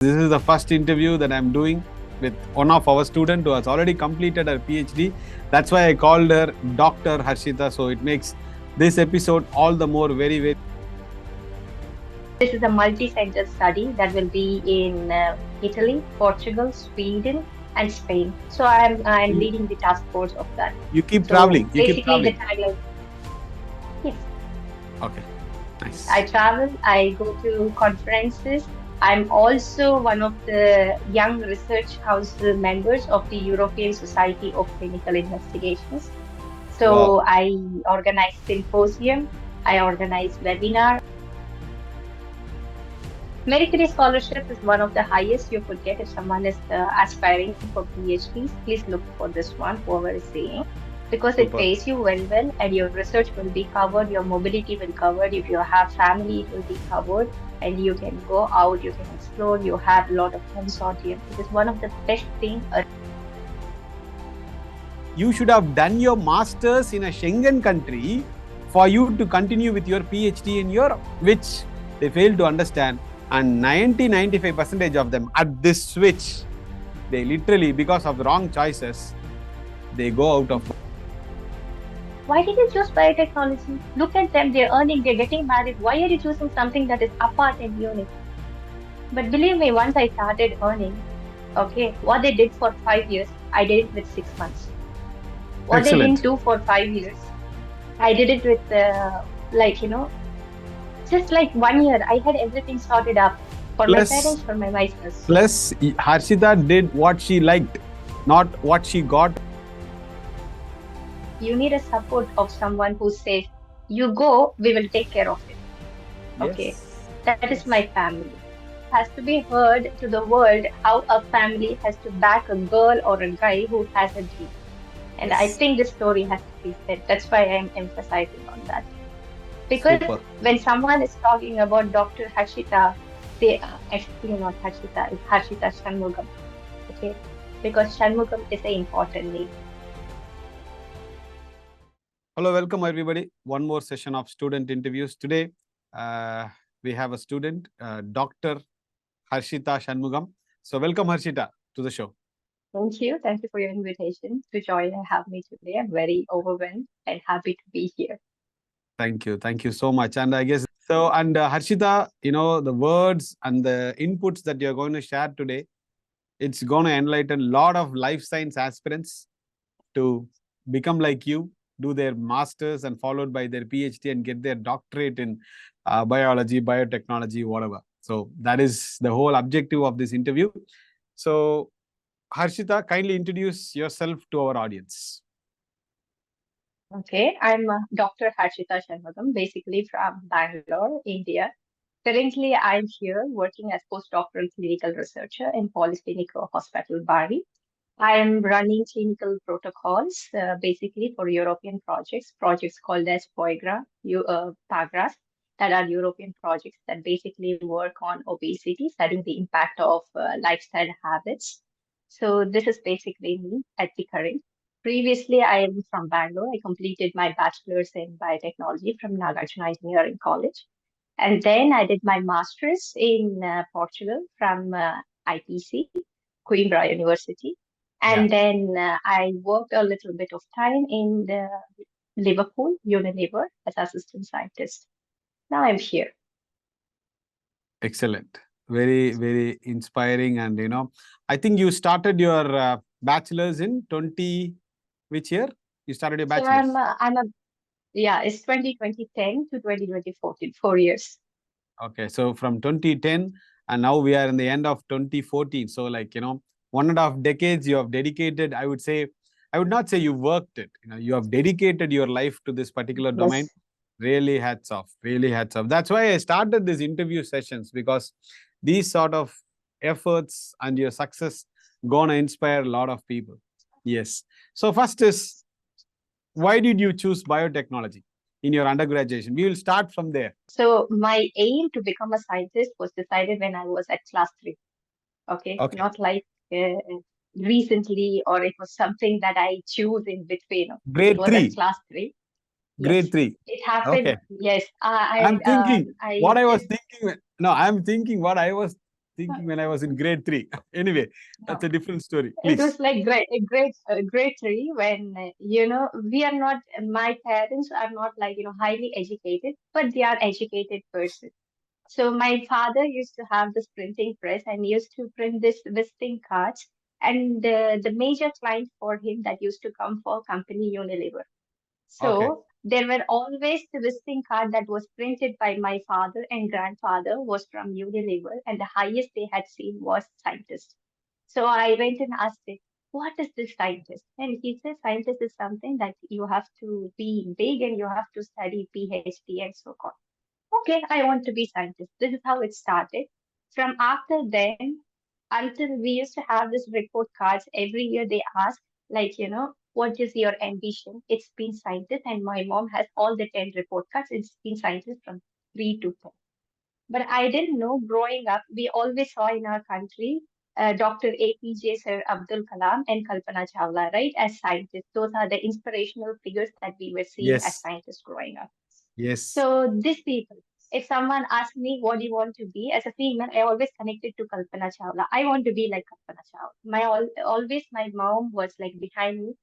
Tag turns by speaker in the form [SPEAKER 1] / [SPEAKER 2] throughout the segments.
[SPEAKER 1] This is the first interview that I'm doing with one of our students who has already completed her PhD. That's why I called her Dr. Harshitha. So it makes this episode all the more very.
[SPEAKER 2] This is a multi-center study that will be in Italy, Portugal, Sweden, and Spain. So I'm leading the task force of that.
[SPEAKER 1] You keep
[SPEAKER 2] So
[SPEAKER 1] traveling. You keep
[SPEAKER 2] basically, the
[SPEAKER 1] traveling.
[SPEAKER 2] tagline, yes,
[SPEAKER 1] Okay. Nice.
[SPEAKER 2] I travel, I go to conferences. I'm also one of the young research council members of the European Society of Clinical Investigations.
[SPEAKER 1] Wow.
[SPEAKER 2] So I organize symposium, I organize webinar. Merit scholarship is one of the highest you could get if someone is aspiring for PhDs. Please look for this one, whoever is saying, because it
[SPEAKER 1] Super.
[SPEAKER 2] pays you very well and your research will be covered, your mobility will be covered. If you have family, it will be covered and you can go out, you can explore, you have a lot of consortium. It is one of the best things.
[SPEAKER 1] You should have done your master's in a Schengen country for you to continue with your PhD in Europe, which they fail to understand. And 95% of them at this switch, they literally, because of the wrong choices, they go out of.
[SPEAKER 2] Why did you choose biotechnology? Look at them, they're earning, they're getting married. Why are you choosing something that is apart and unique? But believe me, once I started earning, okay, what they did for 5 years, I did it with 6 months. What they didn't
[SPEAKER 1] Excellent.
[SPEAKER 2] do for 5 years, I did it with, just like 1 year. I had everything sorted up for my parents, for my myself.
[SPEAKER 1] Plus, Harshitha did what she liked, not what she got.
[SPEAKER 2] You need a support of someone who says, you go, we will take care of it. Okay, that is my family. Has to be heard to the world how a family has to back a girl or a guy who has a dream. And I think this story has to be said. That's why I'm emphasizing on that. Because
[SPEAKER 1] Super.
[SPEAKER 2] when someone is talking about Dr. Harshitha, they are actually not Harshitha, it's Harshitha Shanmugam. Okay? Because Shanmugam is an important name.
[SPEAKER 1] Hello, welcome everybody. One more session of student interviews. Today, we have a student, Dr. Harshitha Shanmugam. So welcome Harshitha to the show.
[SPEAKER 2] Thank you. Thank you for your invitation to join and have me today. I'm very overwhelmed and happy to be here.
[SPEAKER 1] Thank you. Thank you so much. And I guess so. And Harshitha, the words and the inputs that you're going to share today, it's going to enlighten a lot of life science aspirants to become like you, do their masters and followed by their PhD and get their doctorate in biology, biotechnology, whatever. So that is the whole objective of this interview. So Harshitha, kindly introduce yourself to our audience.
[SPEAKER 2] Okay, I'm Dr. Harshitha Shanmugam, basically from Bangalore, India. Currently, I'm here working as postdoctoral clinical researcher in Politecnico Hospital, Bari. I'm running clinical protocols, basically for European projects called as PAGRAS, that are European projects that basically work on obesity, studying the impact of lifestyle habits. So this is basically me at the current. Previously, I am from Bangalore. I completed my bachelor's in biotechnology from Nagarjuna Engineering College. And then I did my master's in Portugal from IPC, Coimbra University. And then I worked a little bit of time in the Liverpool, Unilever, as assistant scientist. Now I'm here.
[SPEAKER 1] Excellent. Very inspiring. And, I think you started your bachelor's in which year? You started your
[SPEAKER 2] So
[SPEAKER 1] bachelor's?
[SPEAKER 2] it's 2010 to 2014, 4 years.
[SPEAKER 1] Okay. So from 2010 and now we are in the end of 2014. So 1.5 decades you have dedicated, I would not say you worked it. You have dedicated your life to this particular domain.
[SPEAKER 2] Yes.
[SPEAKER 1] Really hats off. Really hats off. That's why I started these interview sessions, because these sort of efforts and your success gonna inspire a lot of people. Yes. So first is, why did you choose biotechnology in your undergraduate? We will start from there.
[SPEAKER 2] So my aim to become a scientist was decided when I was at class 3. Okay. Not like recently, or it was something that I choose in between. It
[SPEAKER 1] Grade
[SPEAKER 2] was at
[SPEAKER 1] 3.
[SPEAKER 2] class 3. Yes,
[SPEAKER 1] Grade 3.
[SPEAKER 2] it happened.
[SPEAKER 1] Okay.
[SPEAKER 2] Yes,
[SPEAKER 1] I'm thinking
[SPEAKER 2] I
[SPEAKER 1] what I was thinking. No, I'm thinking what I was thinking when I was in grade 3. Anyway, that's a different story.
[SPEAKER 2] It
[SPEAKER 1] Please.
[SPEAKER 2] was like grade three when we are not. My parents are not like highly educated, but they are educated person. So my father used to have this printing press and used to print this visiting cards. And the major client for him that used to come for company Unilever.
[SPEAKER 1] Okay.
[SPEAKER 2] So there were always the visiting card that was printed by my father and grandfather was from Unilever, and the highest they had seen was scientist. So I went and asked him, what is this scientist? And he said, scientist is something that you have to be big and you have to study PhD and so on. Okay, I want to be scientist. This is how it started. From after then, until we used to have this report cards every year, they ask like, what is your ambition? It's been scientist, and my mom has all the 10 report cards. It's been scientist from 3 to 10. But I didn't know growing up, we always saw in our country Dr. APJ Sir Abdul Kalam and Kalpana Chawla, right, as scientists. Those are the inspirational figures that we were seeing as
[SPEAKER 1] Yes.
[SPEAKER 2] scientists growing up.
[SPEAKER 1] Yes.
[SPEAKER 2] So these people, if someone asks me what do you want to be as a female, I always connected to Kalpana Chawla. I want to be like Kalpana Chawla. Always my mom was like behind me.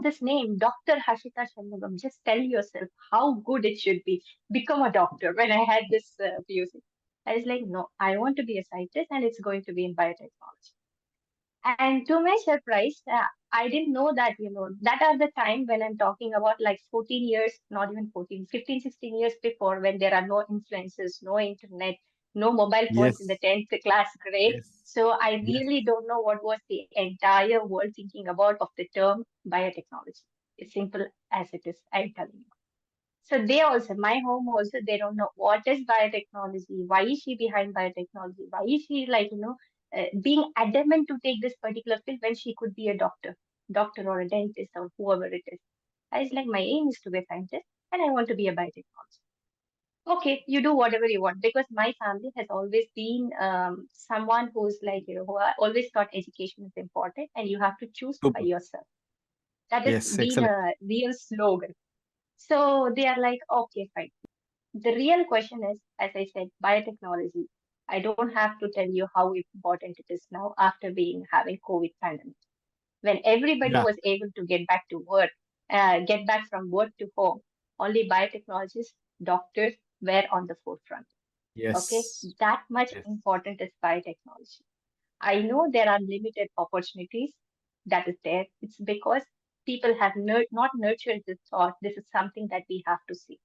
[SPEAKER 2] This name, Dr. Harshitha Shanmugam. Just tell yourself how good it should be. Become a doctor. When I had this PUC, I was like, no, I want to be a scientist, and it's going to be in biotechnology. And to my surprise, I didn't know that, that are the time when I'm talking about like 14 years, not even 14, 15, 16 years before, when there are no influences, no internet, no mobile phones in the
[SPEAKER 1] Yes.
[SPEAKER 2] 10th class grade.
[SPEAKER 1] Yes.
[SPEAKER 2] So I
[SPEAKER 1] Yes.
[SPEAKER 2] really don't know what was the entire world thinking about of the term biotechnology. It's simple as it is, I'm telling you. So they also, my home also, they don't know what is biotechnology, why is she behind biotechnology, why is she like, being adamant to take this particular field when she could be a doctor or a dentist or whoever it is. I was like, my aim is to be a scientist and I want to be a biotechnologist. Okay, you do whatever you want because my family has always been someone who's like, who always thought education is important and you have to choose by
[SPEAKER 1] Super.
[SPEAKER 2] yourself. That has
[SPEAKER 1] Yes.
[SPEAKER 2] been
[SPEAKER 1] Excellent.
[SPEAKER 2] a real slogan. So they are like, okay, fine. The real question is, as I said, biotechnology. I don't have to tell you how important it is now after being having COVID pandemic. When everybody
[SPEAKER 1] Yeah.
[SPEAKER 2] was able to get back to work, get back from work to home, only biotechnologists, doctors were on the forefront. Okay,
[SPEAKER 1] Yes.
[SPEAKER 2] that much
[SPEAKER 1] Yes.
[SPEAKER 2] important is biotechnology. I know there are limited opportunities that is there. It's because people have not nurtured this thought. This is something that we have to see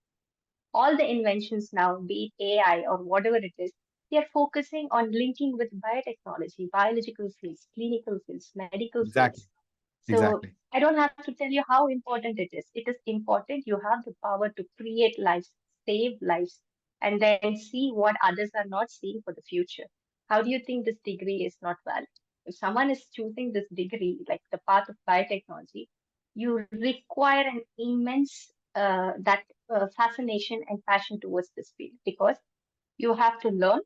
[SPEAKER 2] all the inventions now, be it AI or whatever it is, they are focusing on linking with biotechnology, biological fields, clinical fields, medical
[SPEAKER 1] Exactly.
[SPEAKER 2] fields. So
[SPEAKER 1] Exactly.
[SPEAKER 2] I don't have to tell you how important it is. It is important. You have the power to create lives, save lives, and then see what others are not seeing for the future. How do you think this degree is not valid? If someone is choosing this degree, like the path of biotechnology, you require an immense that fascination and passion towards this field because you have to learn,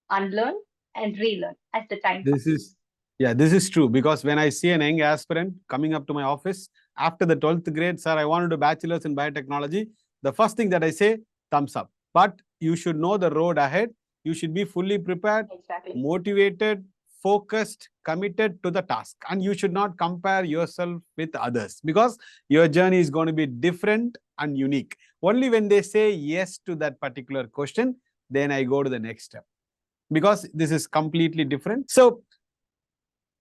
[SPEAKER 2] unlearn, and relearn as the time
[SPEAKER 1] This
[SPEAKER 2] passes.
[SPEAKER 1] is, yeah, this is true because when I see an young aspirant coming up to my office after the 12th grade, sir, I want to do bachelor's in biotechnology. The first thing that I say, thumbs up. But you should know the road ahead. You should be fully prepared,
[SPEAKER 2] Exactly.
[SPEAKER 1] motivated, focused, committed to the task. And you should not compare yourself with others because your journey is going to be different and unique. Only when they say yes to that particular question, then I go to the next step because this is completely different. So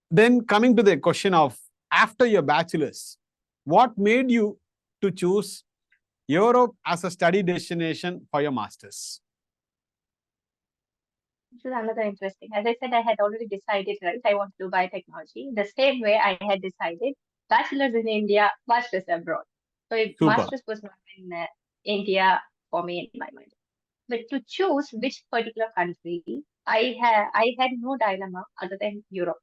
[SPEAKER 1] then coming to the question of after your bachelor's, what made you to choose Europe as a study destination for your master's?
[SPEAKER 2] This is another interesting. As I said, I had already decided, right? I want to do biotechnology. The same way I had decided bachelor's in India, master's abroad. So
[SPEAKER 1] Super.
[SPEAKER 2] master's was not in India for me in my mind. But to choose which particular country, I had no dilemma other than Europe.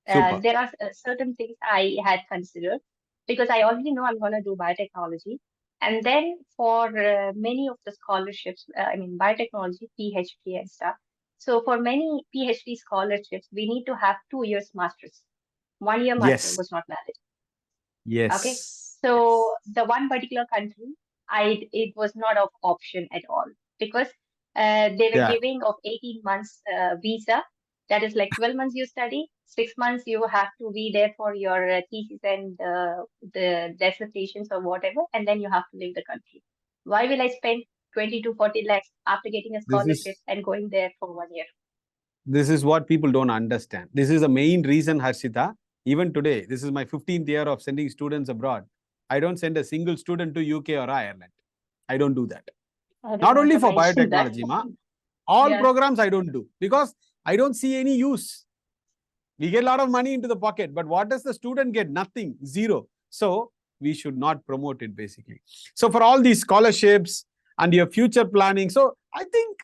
[SPEAKER 1] Super.
[SPEAKER 2] There are certain things I had considered because I already know I'm going to do biotechnology. And then for many of the scholarships, I mean, biotechnology, PhD and stuff. So for many PhD scholarships, we need to have 2 years master's. 1 year master
[SPEAKER 1] Yes.
[SPEAKER 2] was not valid. Okay.
[SPEAKER 1] Yes.
[SPEAKER 2] So
[SPEAKER 1] Yes.
[SPEAKER 2] the one particular country, it was not of option at all because They were
[SPEAKER 1] Yeah.
[SPEAKER 2] giving of 18 months visa. That is like 12 months you study, 6 months you have to be there for your thesis and the dissertations or whatever, and then you have to leave the country. Why will I spend 20 to 40 lakhs after getting a
[SPEAKER 1] This
[SPEAKER 2] scholarship
[SPEAKER 1] is
[SPEAKER 2] and going there for 1 year?
[SPEAKER 1] this is what people don't understand. This is the main reason, Harshita. Even today, this is my 15th year of sending students abroad. I don't send a single student to UK or Ireland. I don't do that.
[SPEAKER 2] I
[SPEAKER 1] Not
[SPEAKER 2] remember
[SPEAKER 1] only for
[SPEAKER 2] mentioned that.
[SPEAKER 1] biotechnology, ma. All
[SPEAKER 2] Yeah.
[SPEAKER 1] programs I don't do because I don't see any use. We get a lot of money into the pocket, but what does the student get? Nothing, zero. So we should not promote it basically. So for all these scholarships and your future planning, so I think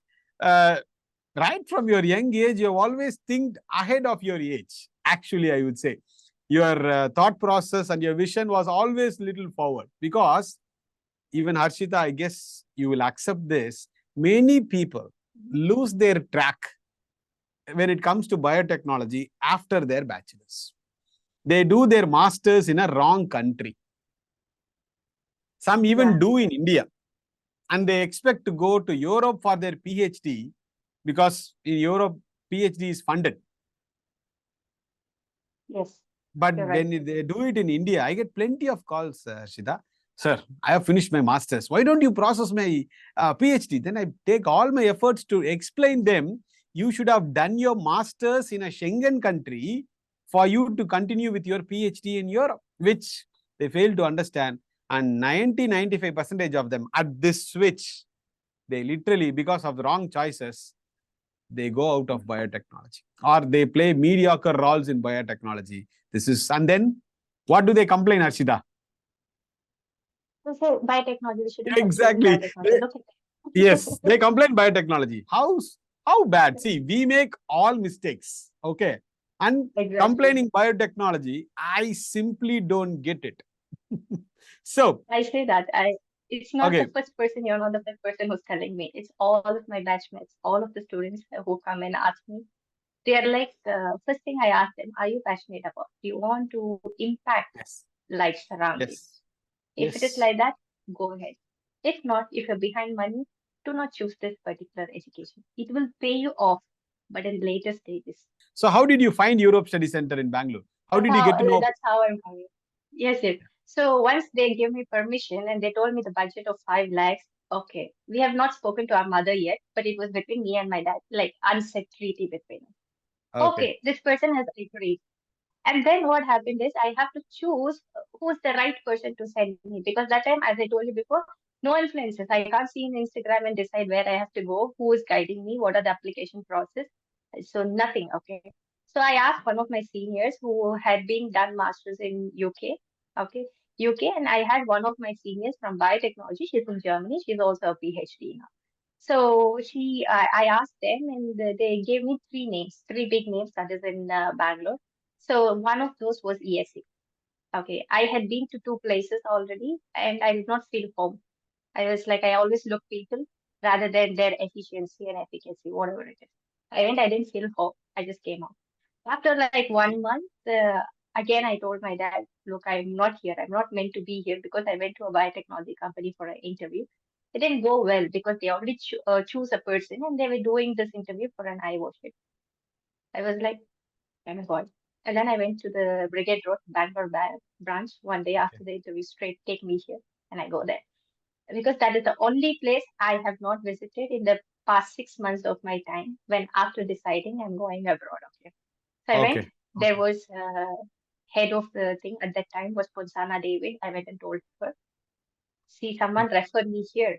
[SPEAKER 1] right from your young age, you have always think ahead of your age. Actually, I would say your thought process and your vision was always little forward because even Harshita, I guess you will accept this. Many people lose their track when it comes to biotechnology after their bachelor's. They do their masters in a wrong country. Some even
[SPEAKER 2] Yeah.
[SPEAKER 1] do in India. And they expect to go to Europe for their PhD because in Europe, PhD is funded.
[SPEAKER 2] Yes.
[SPEAKER 1] But
[SPEAKER 2] You're right.
[SPEAKER 1] when they do it in India, I get plenty of calls, Shida. Sir, I have finished my master's. Why don't you process my PhD? Then I take all my efforts to explain them. You should have done your master's in a Schengen country for you to continue with your PhD in Europe, which they fail to understand. And 95% of them at this switch, they literally, because of the wrong choices, they go out of biotechnology or they play mediocre roles in biotechnology. This is, and then what do they complain, Harshita?
[SPEAKER 2] So say biotechnology, we shouldn't have chosen
[SPEAKER 1] Exactly.
[SPEAKER 2] biotechnology. Look at
[SPEAKER 1] Yes,
[SPEAKER 2] that.
[SPEAKER 1] they complain biotechnology. How bad? See, we make all mistakes. Okay. And
[SPEAKER 2] Exactly.
[SPEAKER 1] complaining biotechnology, I simply don't get it. So,
[SPEAKER 2] I say that it's not the
[SPEAKER 1] okay.
[SPEAKER 2] first person, you're not the first person who's telling me. It's all of my batchmates, all of the students who come and ask me. They are like, first thing I ask them, are you passionate about? Do you want to impact
[SPEAKER 1] Yes.
[SPEAKER 2] lives around you?
[SPEAKER 1] Yes.
[SPEAKER 2] If it is
[SPEAKER 1] Yes.
[SPEAKER 2] like that, go ahead. If not, if you're behind money, do not choose this particular education. It will pay you off, but in later stages.
[SPEAKER 1] So, how did you find Europe Study Center in Bangalore? How
[SPEAKER 2] That's
[SPEAKER 1] did you
[SPEAKER 2] how
[SPEAKER 1] get to know?
[SPEAKER 2] that's how I'm coming. Yes, yes. So once they gave me permission and they told me the budget of 5 lakhs, okay. We have not spoken to our mother yet, but it was between me and my dad, like unsaid treaty between us.
[SPEAKER 1] Okay.
[SPEAKER 2] Okay, this person has agreed. And then what happened is I have to choose who's the right person to send me because that time, as I told you before, no influences. I can't see in Instagram and decide where I have to go, who is guiding me, what are the application process. So nothing. Okay. So I asked one of my seniors who had been done masters in UK. Okay. UK, and I had one of my seniors from biotechnology. She's in Germany. She's also a PhD now. So I asked them, and they gave me three names, three big names that is in Bangalore. So one of those was ESC. Okay, I had been to two places already, and I did not feel home. I was like, I always look people rather than their efficiency and efficacy, whatever it is. I went, I didn't feel home. I just came out. After like 1 month, again I told my dad, look, I'm not here. I'm not meant to be here because I went to a biotechnology company for an interview. It didn't go well because they already choose a person and they were doing this interview for an eye worship. I was like, oh my God. And then I went to the Brigade Road, Bangalore branch one day after the interview, straight take me here. And I go there because that is the only place I have not visited in the past 6 months of my time when after deciding I'm going abroad. Okay. So I went.
[SPEAKER 1] Okay.
[SPEAKER 2] There
[SPEAKER 1] Okay.
[SPEAKER 2] was head of the thing at that time was Ponsana David. I went and told her, see, someone referred me here.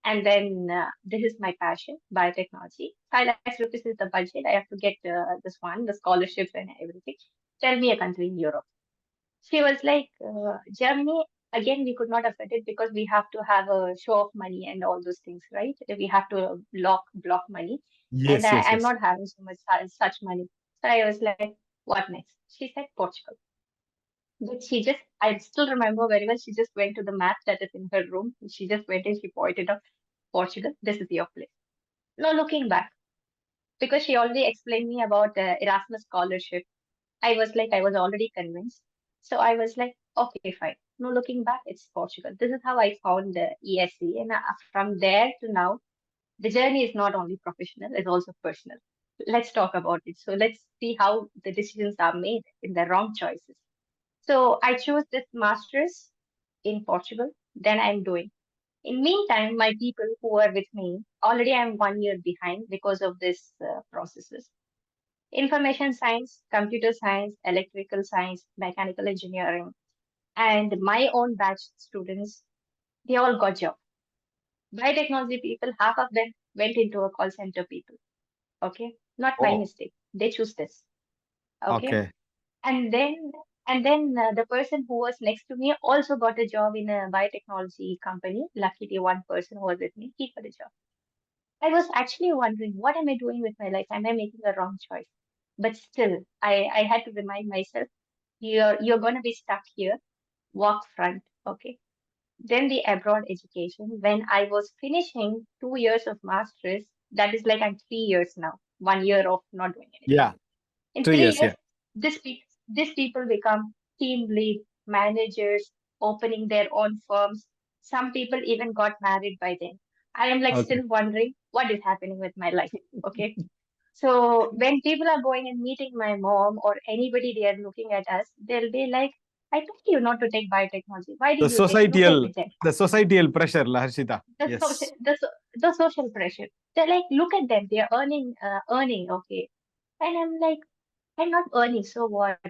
[SPEAKER 2] And then this is my passion, biotechnology. 5 lakhs rupees is the budget. I have to get this one, the scholarships and everything. Tell me a country in Europe. She was like, Germany. Again, we could not afford it because we have to have a show of money and all those things, right? We have to block money, and
[SPEAKER 1] Yes. Yes.
[SPEAKER 2] I'm
[SPEAKER 1] Yes.
[SPEAKER 2] not having so much such money. So I was like, what next? She said Portugal. But I still remember very well. She just went to the map that is in her room. She just went and she pointed out Portugal. This is your place. No looking back because she already explained me about the Erasmus scholarship. I was like, I was already convinced. So I was like, okay, fine. No looking back, it's Portugal. This is how I found the ESC. And from there to now, The journey is not only professional, it's also personal. Let's talk about it. So let's see how the decisions are made in the wrong choices. So I chose this master's in Portugal. Then I'm doing. In meantime, my people who are with me, already I'm 1 year behind because of this processes. Information science, computer science, electrical science, mechanical engineering, and my own batch students, they all got job. Biotechnology people, half of them went into a call center people. Okay, not my
[SPEAKER 1] Oh,
[SPEAKER 2] mistake. They choose this. Okay,
[SPEAKER 1] okay.
[SPEAKER 2] and then the person who was next to me also got a job in a biotechnology company. Luckily, one person who was with me, he got a job. I was actually wondering, what am I doing with my life? Am I making a wrong choice? But still, I had to remind myself, you're gonna be stuck here. Walk front. Okay. Then the abroad education. When I was finishing 2 years of masters, that is like I'm 3 years now. 1 year of not doing anything.
[SPEAKER 1] Yeah,
[SPEAKER 2] In
[SPEAKER 1] 3 years.
[SPEAKER 2] 3 years,
[SPEAKER 1] Yeah.
[SPEAKER 2] these people become team lead, managers, opening their own firms. Some people even got married by then. I am like
[SPEAKER 1] Okay.
[SPEAKER 2] still wondering what is happening with my life. Okay. So when people are going and meeting my mom or anybody they are looking at us, they'll be like, I told you not to take biotechnology. Why
[SPEAKER 1] The
[SPEAKER 2] did you take? Look at
[SPEAKER 1] societal,
[SPEAKER 2] them.
[SPEAKER 1] the societal pressure, Harshita.
[SPEAKER 2] The social,
[SPEAKER 1] Yes.
[SPEAKER 2] the social pressure. They're like, look at them. They're earning. Okay. And I'm like, I'm not earning. So what?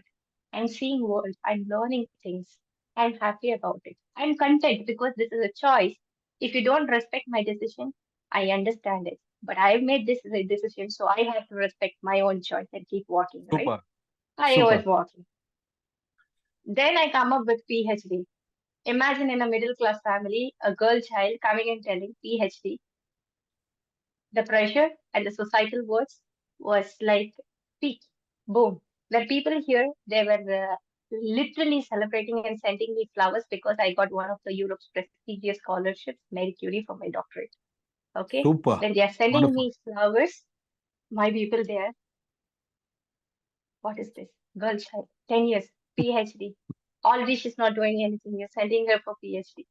[SPEAKER 2] I'm seeing world. I'm learning things. I'm happy about it. I'm content because this is a choice. If you don't respect my decision, I understand it. But I've made this as a decision, so I have to respect my own choice and keep walking, right?
[SPEAKER 1] Super.
[SPEAKER 2] I was
[SPEAKER 1] Super.
[SPEAKER 2] walking. Then I come up with PhD. Imagine in a middle class family, a girl child coming and telling PhD. The pressure and the societal words was like peak, boom. The people here, they were literally celebrating and sending me flowers because I got one of the Europe's prestigious scholarships, Marie Curie, for my doctorate. Okay.
[SPEAKER 1] Super.
[SPEAKER 2] When they are sending
[SPEAKER 1] Wonderful.
[SPEAKER 2] me flowers, my people there, what is this? Girl child, 10 years, PhD. Already she's not doing anything. You're sending her for PhD.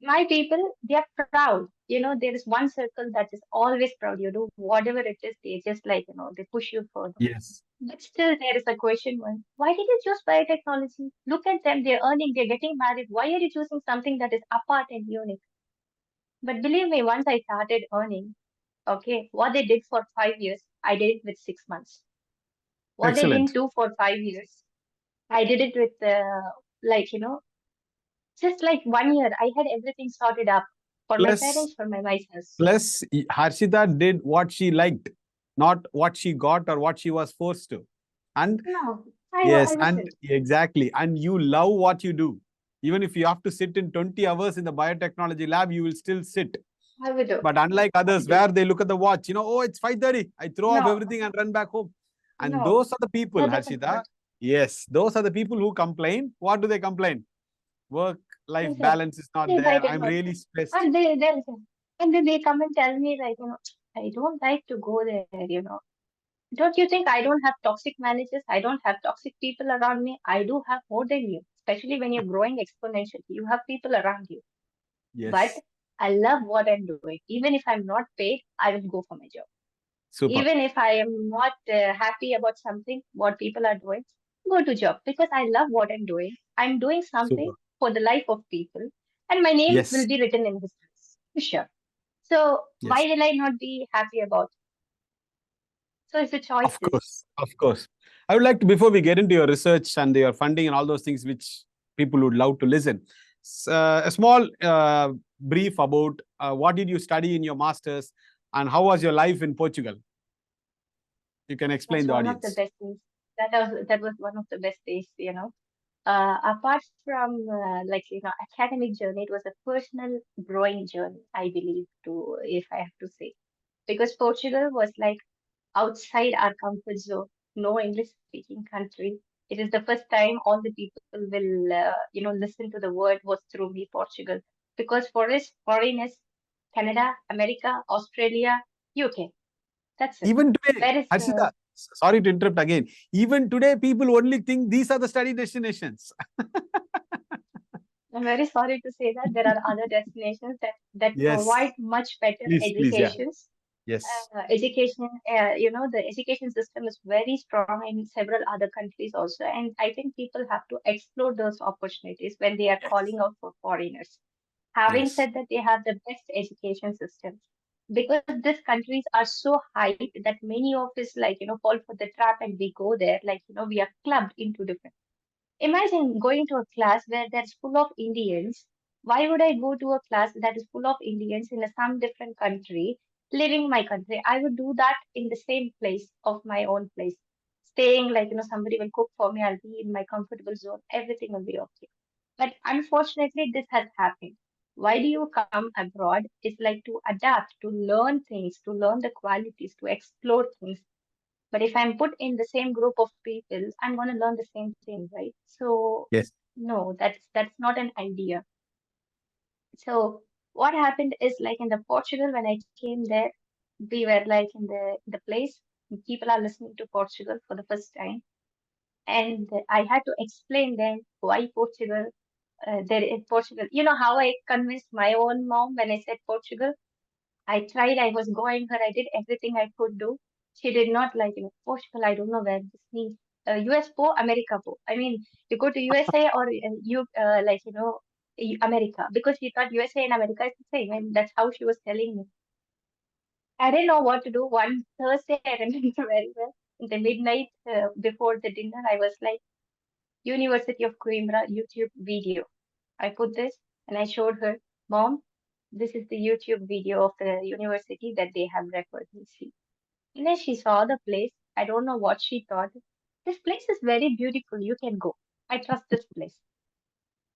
[SPEAKER 2] My people, they are proud. There is one circle that is always proud. You do whatever it is, they just like, they push you further.
[SPEAKER 1] Yes.
[SPEAKER 2] But still, there is a question one. Why did you choose biotechnology? Look at them, they're earning, they're getting married. Why are you choosing something that is apart and unique? But believe me, once I started earning, okay, what they did for 5 years, I did it with 6 months. What they didn't
[SPEAKER 1] Excellent.
[SPEAKER 2] do for 5 years, I did it with, like, just like 1 year. I had everything sorted up for my
[SPEAKER 1] Plus,
[SPEAKER 2] parents, for my myself.
[SPEAKER 1] Harshita did what she liked, not what she got or what she was forced to. And
[SPEAKER 2] No, I
[SPEAKER 1] yes, and
[SPEAKER 2] wasn't.
[SPEAKER 1] exactly. And you love what you do. Even if you have to sit in 20 hours in the biotechnology lab, you will still sit.
[SPEAKER 2] I would do.
[SPEAKER 1] But unlike
[SPEAKER 2] I
[SPEAKER 1] others,
[SPEAKER 2] do.
[SPEAKER 1] where they look at the watch, oh, it's 5:30. I throw off
[SPEAKER 2] No,
[SPEAKER 1] everything and run back home. And
[SPEAKER 2] no,
[SPEAKER 1] those are the people,
[SPEAKER 2] that doesn't
[SPEAKER 1] Harshita.
[SPEAKER 2] work.
[SPEAKER 1] Yes, those are the people who complain. What do they complain? Work-life
[SPEAKER 2] They said,
[SPEAKER 1] balance is not
[SPEAKER 2] they
[SPEAKER 1] there.
[SPEAKER 2] invited
[SPEAKER 1] I'm
[SPEAKER 2] me.
[SPEAKER 1] really stressed.
[SPEAKER 2] And and then they come and tell me like, I don't like to go there. Don't you think I don't have toxic managers? I don't have toxic people around me. I do have more than you, especially when you're growing exponentially. You have people around you. But
[SPEAKER 1] Yes,
[SPEAKER 2] I love what I'm doing. Even if I'm not paid, I will go for my job.
[SPEAKER 1] super.
[SPEAKER 2] Even if I am not happy about something, what people are doing, go to job because I love what I'm doing. I'm doing something
[SPEAKER 1] Super.
[SPEAKER 2] for the life of people, and my name will
[SPEAKER 1] Yes,
[SPEAKER 2] be written in history for sure. So why
[SPEAKER 1] yes.
[SPEAKER 2] will I not be happy about? So it's the
[SPEAKER 1] Of
[SPEAKER 2] choices.
[SPEAKER 1] course, of course. I would like to, before we get into your research and your funding and all those things which people would love to listen, a small brief about what did you study in your masters and how was your life in Portugal? You can explain
[SPEAKER 2] That's
[SPEAKER 1] the
[SPEAKER 2] one of the
[SPEAKER 1] audience.
[SPEAKER 2] best days. That was one of the best days. Apart from academic journey, it was a personal growing journey, I believe, to if I have to say, because Portugal was like outside our comfort zone, no English speaking country. It is the first time all the people will, listen to the word was through me, Portugal. Because for us, foreigners, Canada, America, Australia, UK, that's it.
[SPEAKER 1] Even today,
[SPEAKER 2] Where is,
[SPEAKER 1] Harshita, sorry to interrupt again. Even today, people only think these are the study destinations.
[SPEAKER 2] I'm very sorry to say that there are other destinations that
[SPEAKER 1] Yes,
[SPEAKER 2] provide much better
[SPEAKER 1] please, yeah.
[SPEAKER 2] educations.
[SPEAKER 1] Yes,
[SPEAKER 2] Education, the education system is very strong in several other countries also, and I think people have to explore those opportunities when they are
[SPEAKER 1] yes,
[SPEAKER 2] calling out for foreigners. Having
[SPEAKER 1] yes,
[SPEAKER 2] said that, they have the best education systems because these countries are so hyped that many of us, fall for the trap and we go there, we are clubbed into different. Imagine going to a class where there's full of Indians. Why would I go to a class that is full of Indians in some different country, living my country? I would do that in the same place of my own place. Staying somebody will cook for me, I'll be in my comfortable zone, everything will be okay. But unfortunately, this has happened. Why do you come abroad? It's like to adapt, to learn things, to learn the qualities, to explore things. But if I'm put in the same group of people, I'm going to learn the same thing, right? So
[SPEAKER 1] yes.
[SPEAKER 2] no, that's not an idea. So what happened is like in the Portugal when I came there, we were like in the place. People are listening to Portugal for the first time, and I had to explain them why Portugal. There in Portugal, you know how I convinced my own mom when I said Portugal. I tried, I was going her, I did everything I could do. She did not like, Portugal, I don't know where this means. US po, America po. I mean, you go to USA or America, because she thought USA and America is the same, and that's how she was telling me. I didn't know what to do. One Thursday, I remember very well. In the midnight before the dinner, I was like, University of Coimbra YouTube video. I put this and I showed her, Mom, this is the YouTube video of the university that they have referred me. See. And then she saw the place. I don't know what she thought. This place is very beautiful. You can go. I trust this place.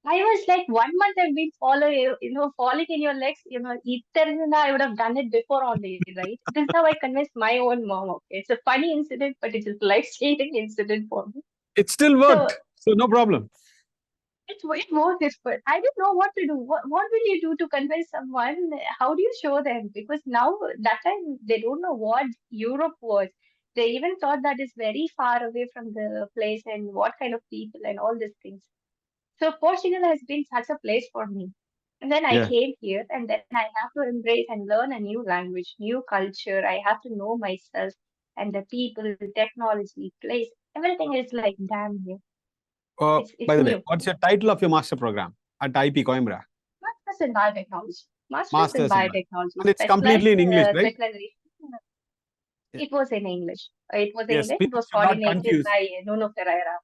[SPEAKER 2] I was like 1 month I've been following, falling in your legs, I would have done it before only, right? This is how I convinced my own mom. Okay, it's a funny incident, but it is life-changing incident for me.
[SPEAKER 1] It still
[SPEAKER 2] So
[SPEAKER 1] worked. So no problem.
[SPEAKER 2] it's way more difficult. I didn't know what to do. What will you do to convince someone? How do you show them? Because now, that time, they don't know what Europe was. They even thought that is very far away from the place and what kind of people and all these things. So Portugal has been such a place for me. And then I
[SPEAKER 1] Yeah.
[SPEAKER 2] came here and then I have to embrace and learn a new language, new culture. I have to know myself and the people, technology, place. Everything is like damn new. It's
[SPEAKER 1] By the way,
[SPEAKER 2] new.
[SPEAKER 1] what's your title of your master program at IP Coimbra?
[SPEAKER 2] Master's in biotechnology. Master's in
[SPEAKER 1] Masters in Bio.
[SPEAKER 2] biotechnology.
[SPEAKER 1] And it's completely in English, right?
[SPEAKER 2] Specialization.
[SPEAKER 1] Yeah.
[SPEAKER 2] It was in English. It was
[SPEAKER 1] Yes,
[SPEAKER 2] English. It
[SPEAKER 1] people
[SPEAKER 2] was
[SPEAKER 1] should not
[SPEAKER 2] coordinated
[SPEAKER 1] confuse.
[SPEAKER 2] by Nuno Ferreira.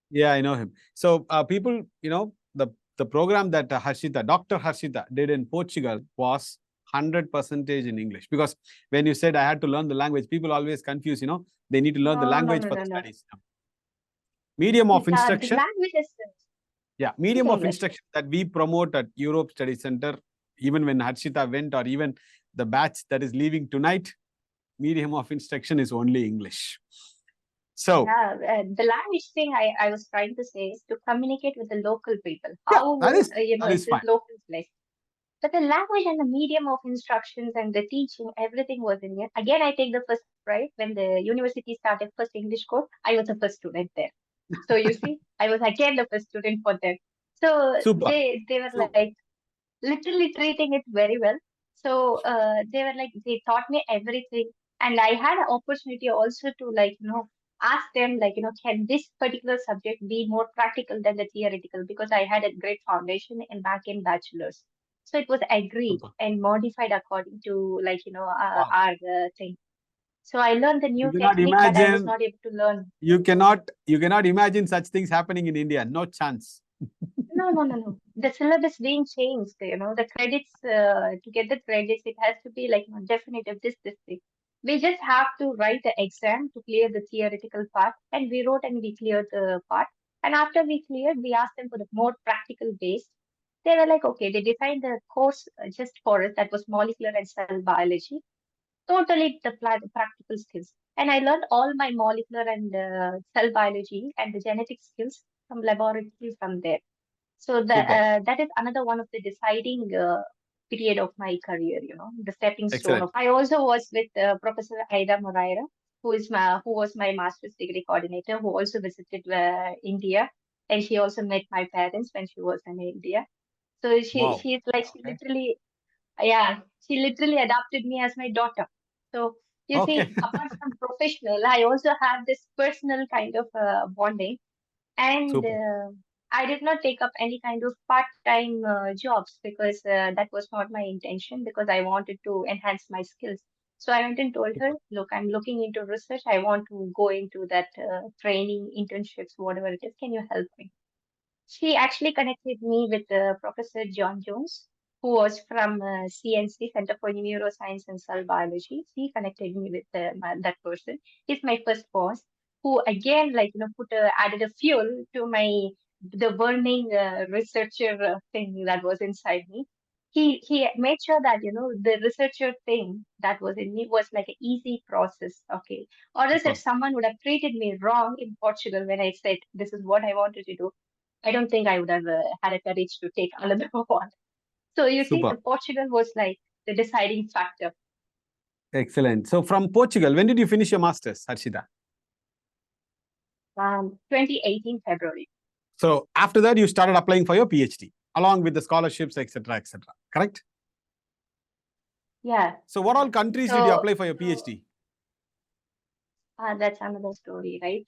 [SPEAKER 1] Yeah, I know him. So people, the program that Dr. Harshita did in Portugal was 100% in English. Because when you said I had to learn the language, people always confuse, they need to learn the
[SPEAKER 2] No, no,
[SPEAKER 1] language
[SPEAKER 2] no,
[SPEAKER 1] for
[SPEAKER 2] no,
[SPEAKER 1] the
[SPEAKER 2] no.
[SPEAKER 1] studies. Medium of
[SPEAKER 2] The
[SPEAKER 1] instruction,
[SPEAKER 2] language
[SPEAKER 1] yeah,
[SPEAKER 2] is
[SPEAKER 1] medium of
[SPEAKER 2] English.
[SPEAKER 1] instruction that we promote at Europe Study Center, even when Harshita went, or even the batch that is leaving tonight, medium of instruction is only English. So,
[SPEAKER 2] Yeah, the language thing I was trying to say is to communicate with the local people.
[SPEAKER 1] yeah,
[SPEAKER 2] How,
[SPEAKER 1] that is
[SPEAKER 2] it's a
[SPEAKER 1] fine.
[SPEAKER 2] local place. But the language and the medium of instructions and the teaching, everything was in here. Again, I take the first pride. When the university started first English course, I was the first student there. So you see, I was again the first student for them. So
[SPEAKER 1] Super.
[SPEAKER 2] they were
[SPEAKER 1] So,
[SPEAKER 2] like literally treating it very well. So they were like they taught me everything, and I had an opportunity also to ask them can this particular subject be more practical than the theoretical, because I had a great foundation in back in bachelor's. So it was agreed
[SPEAKER 1] super.
[SPEAKER 2] and modified according to
[SPEAKER 1] Wow.
[SPEAKER 2] our thing. So I learned the
[SPEAKER 1] You
[SPEAKER 2] new
[SPEAKER 1] cannot
[SPEAKER 2] technique that I was
[SPEAKER 1] imagine,
[SPEAKER 2] not able to learn.
[SPEAKER 1] you cannot imagine such things happening in India. No chance.
[SPEAKER 2] No, no, no, no. The syllabus being changed, the credits, to get the credits, it has to be definitive, this thing. We just have to write the exam to clear the theoretical part, and we wrote and we cleared the part. And after we cleared, we asked them for the more practical base. They were like, okay, they designed the course just for us, that was molecular and cell biology, totally the practical skills. And I learned all my molecular and cell biology and the genetic skills from laboratory from there. So
[SPEAKER 1] Super.
[SPEAKER 2] that is another one of the deciding period of my career, the stepping stone
[SPEAKER 1] Excellent.
[SPEAKER 2] of. I also was with Professor Aida Moraira, who was my master's degree coordinator, who also visited India, and she also met my parents when she was in India. So
[SPEAKER 1] Wow.
[SPEAKER 2] she's like, she
[SPEAKER 1] Okay.
[SPEAKER 2] literally, yeah, she literally adopted me as my daughter. So you
[SPEAKER 1] Okay.
[SPEAKER 2] see, apart from professional, I also have this personal kind of bonding. And
[SPEAKER 1] Super.
[SPEAKER 2] I did not take up any kind of part-time jobs because that was not my intention because I wanted to enhance my skills. So I went and told her,
[SPEAKER 1] Super.
[SPEAKER 2] look, I'm looking into research. I want to go into that training, internships, whatever it is. Can you help me? She actually connected me with Professor John Jones, who was from CNC, Center for Neuroscience and Cell Biology. She connected me with that person. He's my first boss, who again, like, put added a fuel to the burning researcher thing that was inside me. He made sure that, the researcher thing that was in me was like an easy process. Okay. Or else if
[SPEAKER 1] Super.
[SPEAKER 2] someone would have treated me wrong in Portugal when I said this is what I wanted to do, I don't think I would have had a courage to take another one. So you see,
[SPEAKER 1] Super.
[SPEAKER 2] the Portugal was like the deciding factor.
[SPEAKER 1] Excellent. So from Portugal, when did you finish your master's, Harshita?
[SPEAKER 2] 2018 February.
[SPEAKER 1] So after that, you started applying for your PhD along with the scholarships, etc., etc. Correct?
[SPEAKER 2] Yeah.
[SPEAKER 1] So what all countries did you
[SPEAKER 2] So
[SPEAKER 1] apply for your PhD?
[SPEAKER 2] that's another story, right?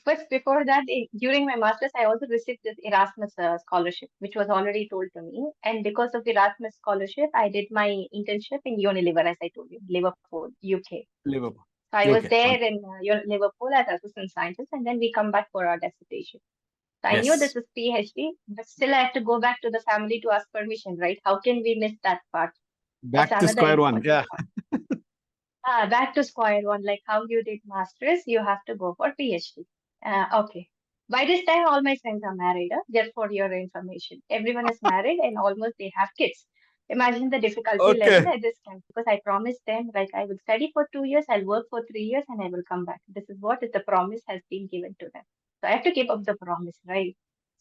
[SPEAKER 2] First, before that, during my master's, I also received this Erasmus scholarship, which was already told to me. And because of the Erasmus scholarship, I did my internship in Unilever, as I told you, Liverpool, UK.
[SPEAKER 1] Liverpool.
[SPEAKER 2] So I was
[SPEAKER 1] Okay.
[SPEAKER 2] there in Liverpool as assistant scientist, and then we come back for our dissertation. So I knew
[SPEAKER 1] Yes.
[SPEAKER 2] this is PhD, but still I have to go back to the family to ask permission, right? How can we miss that part? That's
[SPEAKER 1] Back to
[SPEAKER 2] another
[SPEAKER 1] square one.
[SPEAKER 2] important
[SPEAKER 1] Yeah.
[SPEAKER 2] part. Back to square one, like how you did masters, you have to go for PhD. Okay. By this time, all my friends are married, just for your information. Everyone is married and almost they have kids. Imagine the difficulty level
[SPEAKER 1] Okay.
[SPEAKER 2] at this time because I promised them like I will study for 2 years, I'll work for 3 years, and I will come back. This is what the promise has been given to them. So I have to keep up the promise, right?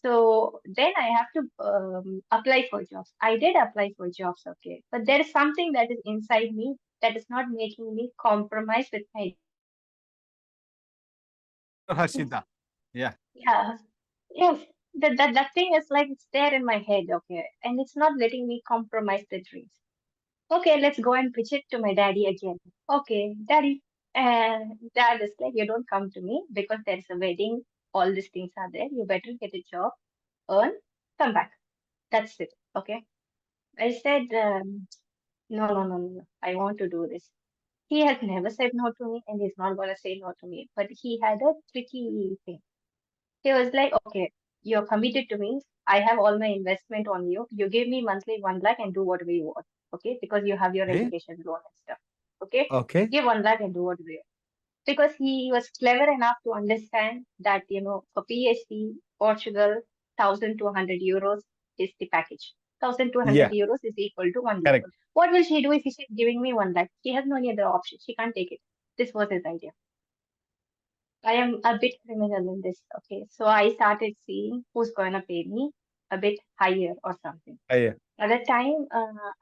[SPEAKER 2] So then I have to apply for jobs. I did apply for jobs, okay, but there is something that is inside me that is not making me compromise with my dreams.
[SPEAKER 1] Sure, Harshita. Yeah.
[SPEAKER 2] Yeah, yes, that thing is like it's there in my head, okay, and it's not letting me compromise the dreams. Okay, let's go and pitch it to my daddy again. Okay, daddy, and dad is like, you don't come to me because there's a wedding. All these things are there. You better get a job, earn, come back. That's it. Okay. I said, no, no, no, no, no. I want to do this. He has never said no to me and he's not going to say no to me. But he had a tricky thing. He was like, okay, you're committed to me. I have all my investment on you. You give me monthly 1 lakh and do whatever you want. Okay. Because you have your
[SPEAKER 1] Okay.
[SPEAKER 2] education loan and stuff. Okay.
[SPEAKER 1] Okay.
[SPEAKER 2] Give 1 lakh and do whatever you want. Because he was clever enough to understand that, for PhD, Portugal, 1,200 euros is the package. 1,200
[SPEAKER 1] Yeah.
[SPEAKER 2] euros is equal to 1 lakh.
[SPEAKER 1] Correct.
[SPEAKER 2] What will she do if she's giving me 1 lakh? She has no any other option. She can't take it. This was his idea. I am a bit criminal in this. Okay. So I started seeing who's going to pay me a bit higher or something.
[SPEAKER 1] Yeah.
[SPEAKER 2] At that time,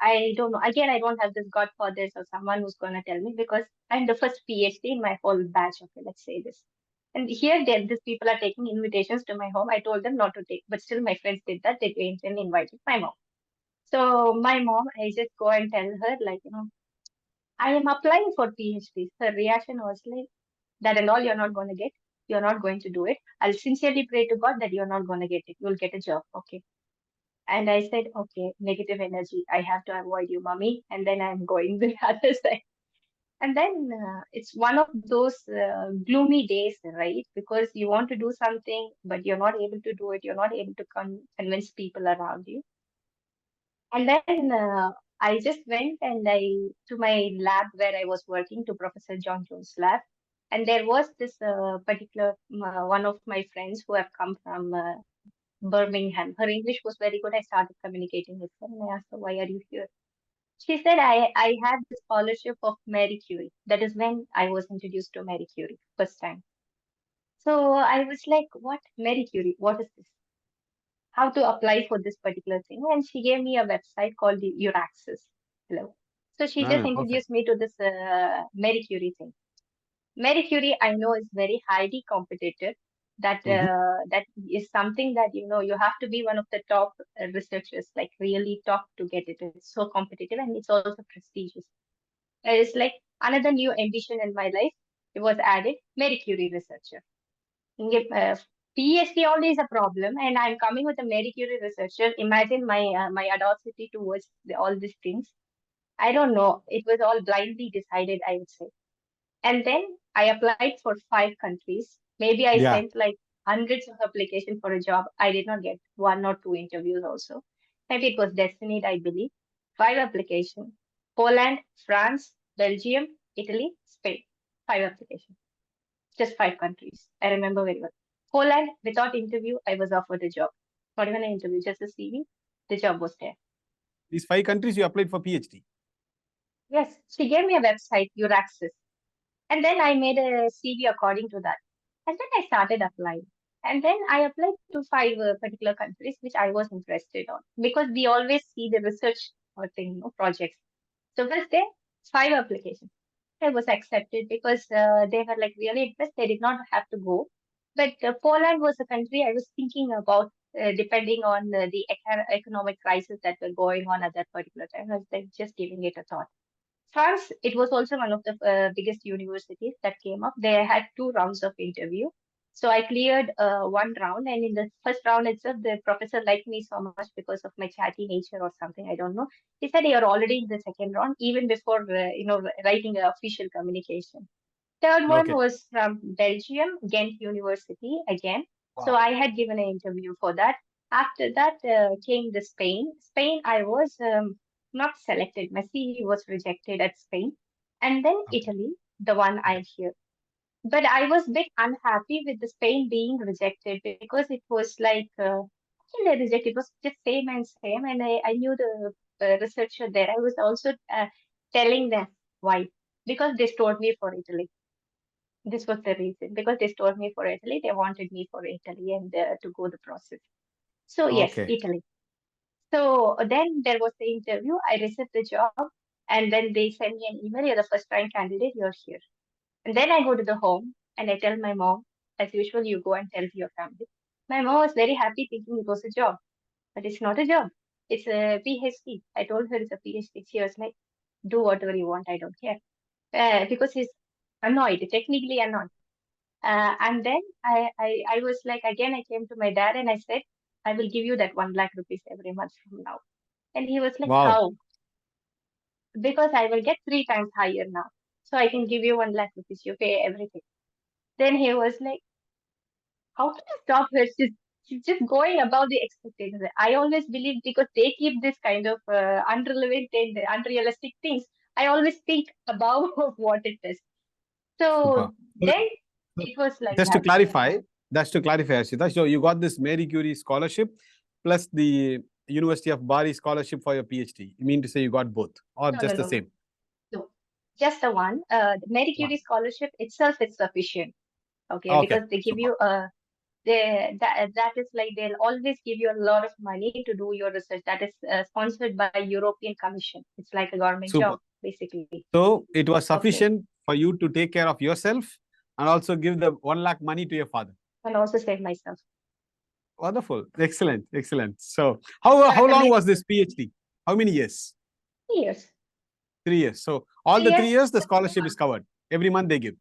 [SPEAKER 2] I don't know. Again, I don't have this godfathers or someone who's going to tell me because I'm the first PhD in my whole batch. Okay, let's say this. And here, these people are taking invitations to my home. I told them not to take, but still my friends did that. They went and invited my mom. So my mom, I just go and tell her, like, I am applying for PhDs. Her reaction was like, that and all you're not going to get. You're not going to do it. I'll sincerely pray to God that you're not going to get it. You'll get a job. Okay. And I said, okay, negative energy. I have to avoid you, mommy. And then I'm going the other side. And then it's one of those gloomy days, right? Because you want to do something, but you're not able to do it. You're not able to convince people around you. And then I just went and to my lab where I was working to Professor John Jones' lab. And there was this particular one of my friends who have come from Birmingham. Her English was very good. I started communicating with her and I asked her, why are you here? She said, I have the scholarship of Marie Curie. That is when I was introduced to Marie Curie first time. So I was like, what? Marie Curie? What is this? How to apply for this particular thing? And she gave me a website called the Euraxis. Hello. So she just
[SPEAKER 1] Ah, perfect.
[SPEAKER 2] introduced me to this Marie Curie thing. Marie Curie, I know, is very highly competitive. That that is something that you have to be one of the top researchers, like really top to get it. It's so competitive and it's also prestigious. It's like another new ambition in my life. It was added, Marie Curie researcher. PhD only is a problem, and I'm coming with a Marie Curie researcher. Imagine my audacity towards all these things. I don't know. It was all blindly decided, I would say. And then I applied for 5 countries. Maybe I
[SPEAKER 1] Yeah.
[SPEAKER 2] sent like hundreds of applications for a job. I did not get 1 or 2 interviews also. Maybe it was destined, I believe. 5 applications. Poland, France, Belgium, Italy, Spain. 5 applications. Just 5 countries. I remember very well. Poland, without interview, I was offered a job. Not even an interview, just a CV. The job was there.
[SPEAKER 1] These 5 countries you applied for PhD.
[SPEAKER 2] Yes, she gave me a website, your access. And then I made a CV according to that. And then I started applying. And then I applied to 5 particular countries which I was interested on because we always see the research or thing, projects. So first there, 5 applications. I was accepted because they were like really interested. They did not have to go. But Poland was a country I was thinking about depending on the economic crisis that were going on at that particular time. I was like, just giving it a thought. France, it was also one of the biggest universities that came up. They had 2 rounds of interview. So I cleared 1 round, and in the first round itself, the professor liked me so much because of my chatty nature or something. I don't know. He said you're already in the second round, even before writing an official communication. Third one
[SPEAKER 1] Okay.
[SPEAKER 2] was from Belgium, Ghent University again. So
[SPEAKER 1] Wow.
[SPEAKER 2] I had given an interview for that. After that came the Spain. Spain, I was not selected. My CV was rejected at Spain. And then
[SPEAKER 1] Okay.
[SPEAKER 2] Italy, the one
[SPEAKER 1] Okay.
[SPEAKER 2] I'm here. But I was a bit unhappy with the Spain being rejected because it was like, they rejected. It was just same and same. And I knew the researcher there. I was also telling them why. Because they stored me for Italy. This was the reason because they stored me for Italy. They wanted me for Italy and to go the process. So yes,
[SPEAKER 1] Okay.
[SPEAKER 2] Italy. So then there was the interview. I received the job, and then they send me an email. You're the first time candidate. You're here. And then I go to the home and I tell my mom, as usual, you go and tell your family. My mom was very happy thinking it was a job, but it's not a job. It's a PhD. I told her it's a PhD. She was like, do whatever you want. I don't care. Because he's annoyed, technically annoyed. And then I was like, again, I came to my dad and I said, I will give you that 1 lakh rupees every month from now. And he was like,
[SPEAKER 1] Wow.
[SPEAKER 2] how? Because I will get 3 times higher now. So I can give you 1 lakh rupees. You pay everything. Then he was like, how can I stop her? She's just going above the expectations. I always believe because they keep this kind of unrelevant and unrealistic things. I always think above of what it is.
[SPEAKER 1] Super.
[SPEAKER 2] So
[SPEAKER 1] So,
[SPEAKER 2] then
[SPEAKER 1] so
[SPEAKER 2] it was like
[SPEAKER 1] just to
[SPEAKER 2] that.
[SPEAKER 1] clarify, Harshita. So you got this Marie Curie scholarship plus the University of Bari scholarship for your PhD. You mean to say you got both or
[SPEAKER 2] No, no,
[SPEAKER 1] just the
[SPEAKER 2] no, no.
[SPEAKER 1] same?
[SPEAKER 2] No, just the one. The Marie Curie
[SPEAKER 1] One.
[SPEAKER 2] scholarship itself is sufficient. Okay,
[SPEAKER 1] Okay.
[SPEAKER 2] because they give
[SPEAKER 1] Super.
[SPEAKER 2] you that is like they'll always give you a lot of money to do your research. That is sponsored by European Commission. It's like a government
[SPEAKER 1] Super.
[SPEAKER 2] job, basically.
[SPEAKER 1] So it was
[SPEAKER 2] Okay,
[SPEAKER 1] sufficient for you to take care of yourself and also give the 1 lakh money to your father.
[SPEAKER 2] and also save myself.
[SPEAKER 1] Wonderful. Excellent. Excellent. So how long was this PhD? How many years?
[SPEAKER 2] Years,
[SPEAKER 1] 3 years. So all the
[SPEAKER 2] 3 years.
[SPEAKER 1] 3 years, the scholarship is covered. Every month they give.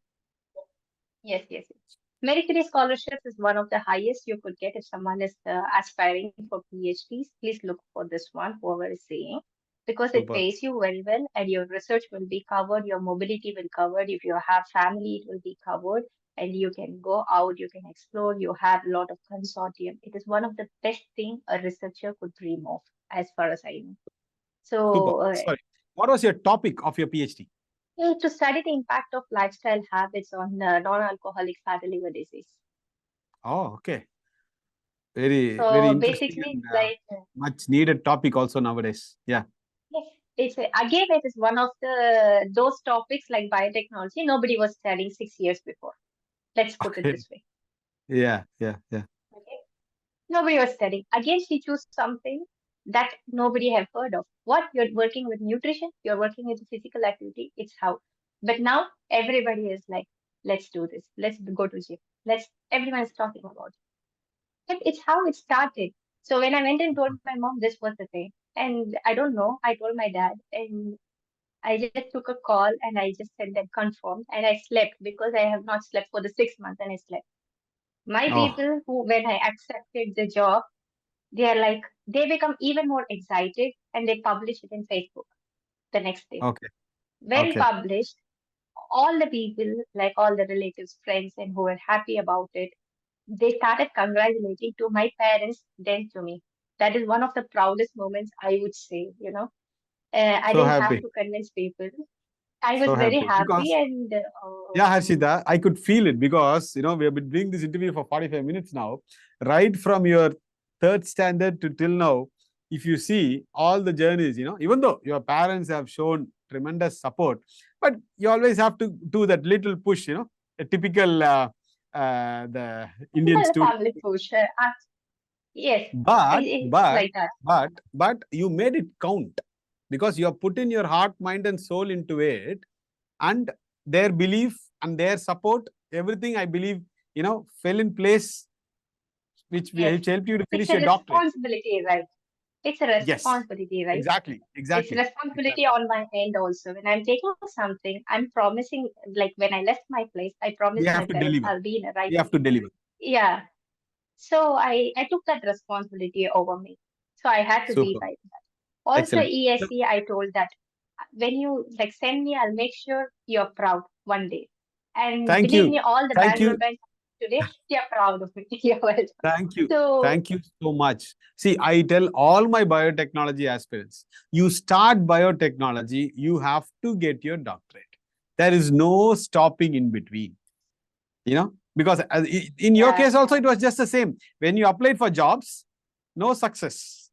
[SPEAKER 2] Yes, yes, yes. Merit scholarships is one of the highest you could get if someone is aspiring for PhDs. Please look for this one, whoever is saying, because it
[SPEAKER 1] Super.
[SPEAKER 2] pays you very well and your research will be covered, your mobility will covered. If you have family, it will be covered and you can go out, you can explore, you have a lot of consortium. It is one of the best thing a researcher could dream of, as far as I know.
[SPEAKER 1] Super.
[SPEAKER 2] So
[SPEAKER 1] Sorry. What was your topic of your PhD?
[SPEAKER 2] to study the impact of lifestyle habits on non-alcoholic fatty liver disease.
[SPEAKER 1] Oh, okay. Very
[SPEAKER 2] So
[SPEAKER 1] interesting
[SPEAKER 2] basically,
[SPEAKER 1] and
[SPEAKER 2] it's like,
[SPEAKER 1] much needed topic also nowadays. Yeah.
[SPEAKER 2] yes, again, it is one of the those topics like biotechnology. Nobody was studying 6 years before. Let's put it
[SPEAKER 1] Okay.
[SPEAKER 2] this way.
[SPEAKER 1] Yeah. Yeah. Yeah.
[SPEAKER 2] Okay, nobody was studying. Again, she chose something that nobody have heard of. What you're working with nutrition, you're working with physical activity. It's how. But now everybody is like, let's do this. Let's go to gym. Everyone's talking about it. But it's how it started. So when I went and told my mom this was the thing, and I don't know, I told my dad, and I just took a call and I just said that confirmed, and I slept because I have not slept for the 6 months, and I slept. My
[SPEAKER 1] Oh,
[SPEAKER 2] people who, when I accepted the job, they are like, they become even more excited and they publish it in Facebook the next day.
[SPEAKER 1] okay,
[SPEAKER 2] When
[SPEAKER 1] okay.
[SPEAKER 2] published, all the people, like all the relatives, friends, and who were happy about it, they started congratulating to my parents, then to me. That is one of the proudest moments, I would say. I
[SPEAKER 1] So
[SPEAKER 2] didn't have
[SPEAKER 1] happy,
[SPEAKER 2] to convince people. I was
[SPEAKER 1] so
[SPEAKER 2] very
[SPEAKER 1] happy.
[SPEAKER 2] happy,
[SPEAKER 1] Because
[SPEAKER 2] and
[SPEAKER 1] yeah, Harshita, I could feel it because we have been doing this interview for 45 minutes now. Right from your third standard to till now, if you see all the journeys, even though your parents have shown tremendous support, but you always have to do that little push, a typical the Indian
[SPEAKER 2] the
[SPEAKER 1] student.
[SPEAKER 2] family push. Yes,
[SPEAKER 1] But
[SPEAKER 2] it's
[SPEAKER 1] but
[SPEAKER 2] like that.
[SPEAKER 1] but you made it count because you have put in your heart, mind, and soul into it, and their belief and their support, everything I believe, fell in place,
[SPEAKER 2] Yes,
[SPEAKER 1] which helped you to
[SPEAKER 2] it's
[SPEAKER 1] finish
[SPEAKER 2] a
[SPEAKER 1] your doctorate.
[SPEAKER 2] responsibility, right? It's a
[SPEAKER 1] Yes,
[SPEAKER 2] responsibility, right?
[SPEAKER 1] exactly,
[SPEAKER 2] It's
[SPEAKER 1] exactly,
[SPEAKER 2] responsibility
[SPEAKER 1] exactly.
[SPEAKER 2] on my end also. When I'm taking something, I'm promising, like when I left my place, I
[SPEAKER 1] We
[SPEAKER 2] promised my
[SPEAKER 1] have to
[SPEAKER 2] parents
[SPEAKER 1] deliver.
[SPEAKER 2] I'll be in the right
[SPEAKER 1] We have to
[SPEAKER 2] place.
[SPEAKER 1] deliver.
[SPEAKER 2] Yeah. So I took that responsibility over me. So I had to be
[SPEAKER 1] Super.
[SPEAKER 2] right. Also,
[SPEAKER 1] Excellent.
[SPEAKER 2] ESC, I told that when you like send me, I'll make sure you're proud one day. And
[SPEAKER 1] Thank
[SPEAKER 2] believe
[SPEAKER 1] you.
[SPEAKER 2] me, all the
[SPEAKER 1] Thank
[SPEAKER 2] Bangalore
[SPEAKER 1] you.
[SPEAKER 2] guys today, they're proud of me. You're welcome.
[SPEAKER 1] Thank you.
[SPEAKER 2] So
[SPEAKER 1] Thank you so much. See, I tell all my biotechnology aspirants, you start biotechnology, you have to get your doctorate. There is no stopping in between, because in your
[SPEAKER 2] yeah,
[SPEAKER 1] case also, it was just the same. When you applied for jobs, no success,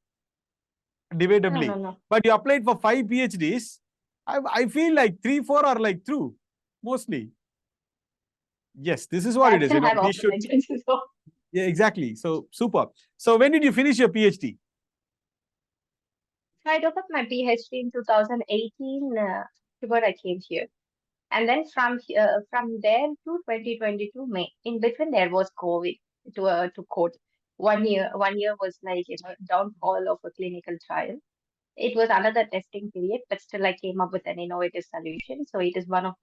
[SPEAKER 2] no, no,
[SPEAKER 1] debatably.
[SPEAKER 2] no.
[SPEAKER 1] But you applied for 5 PhDs. I feel like 3, 4 are like through, mostly. Yes, this is what
[SPEAKER 2] I
[SPEAKER 1] it is.
[SPEAKER 2] still have
[SPEAKER 1] We
[SPEAKER 2] open
[SPEAKER 1] should.
[SPEAKER 2] agents. So
[SPEAKER 1] Yeah, exactly. So super. So when did you finish your PhD?
[SPEAKER 2] I took up my PhD in 2018. Before I came here. And then from there to 2022 May, in between there was COVID to quote 1 year. 1 year was like downfall of a clinical trial. It was another testing period, but still I came up with an innovative solution. So it is one of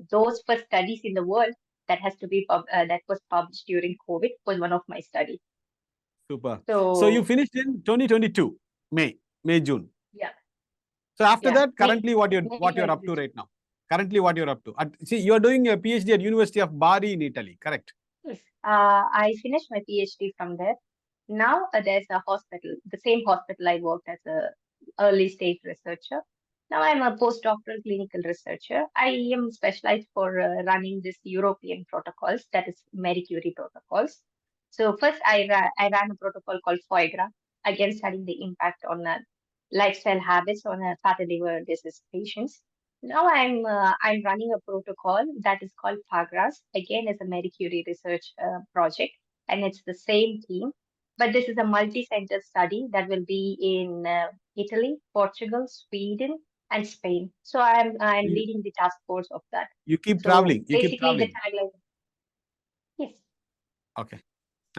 [SPEAKER 2] those first studies in the world that has to be that was published during COVID was one of my study.
[SPEAKER 1] Super. So you
[SPEAKER 2] So
[SPEAKER 1] finished in 2022, May, June.
[SPEAKER 2] yeah,
[SPEAKER 1] So after
[SPEAKER 2] yeah,
[SPEAKER 1] that, currently
[SPEAKER 2] May
[SPEAKER 1] what you're up to
[SPEAKER 2] 2022.
[SPEAKER 1] right now? Currently, what you're up to? See, you're doing a PhD at University of Bari in Italy, correct?
[SPEAKER 2] Yes. I finished my PhD from there. Now there's a hospital, the same hospital I worked as a early stage researcher. Now I'm a postdoctoral clinical researcher. I am specialized for running this European protocols, that is Marie Curie protocols. So first I ran a protocol called FOIGRA, again studying the impact on lifestyle habits on fatty liver disease patients. Now I'm running a protocol that is called PAGRAS. Again, is a Marie Curie research project, and it's the same team. But this is a multi-center study that will be in Italy, Portugal, Sweden, and Spain. So I'm
[SPEAKER 1] You,
[SPEAKER 2] leading the task force of that.
[SPEAKER 1] you keep
[SPEAKER 2] So
[SPEAKER 1] traveling. You keep
[SPEAKER 2] basically, the
[SPEAKER 1] traveling.
[SPEAKER 2] tagline, yes,
[SPEAKER 1] Okay,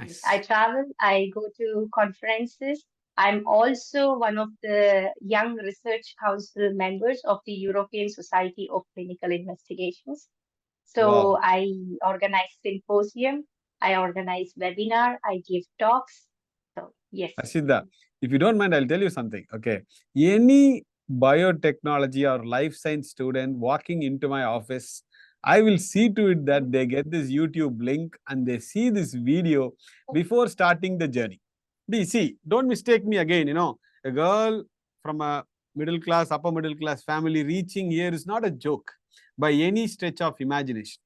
[SPEAKER 2] yes, I
[SPEAKER 1] nice.
[SPEAKER 2] travel, I go to conferences. I'm also one of the young research council members of the European Society of Clinical Investigations. So
[SPEAKER 1] Wow.
[SPEAKER 2] I organize symposium, I organize webinar, I give talks. So yes.
[SPEAKER 1] Harshitha, if you don't mind, I'll tell you something. Okay. Any biotechnology or life science student walking into my office, I will see to it that they get this YouTube link and they see this video before starting the journey. See, don't mistake me again. A girl from a middle class, upper middle class family reaching here is not a joke by any stretch of imagination.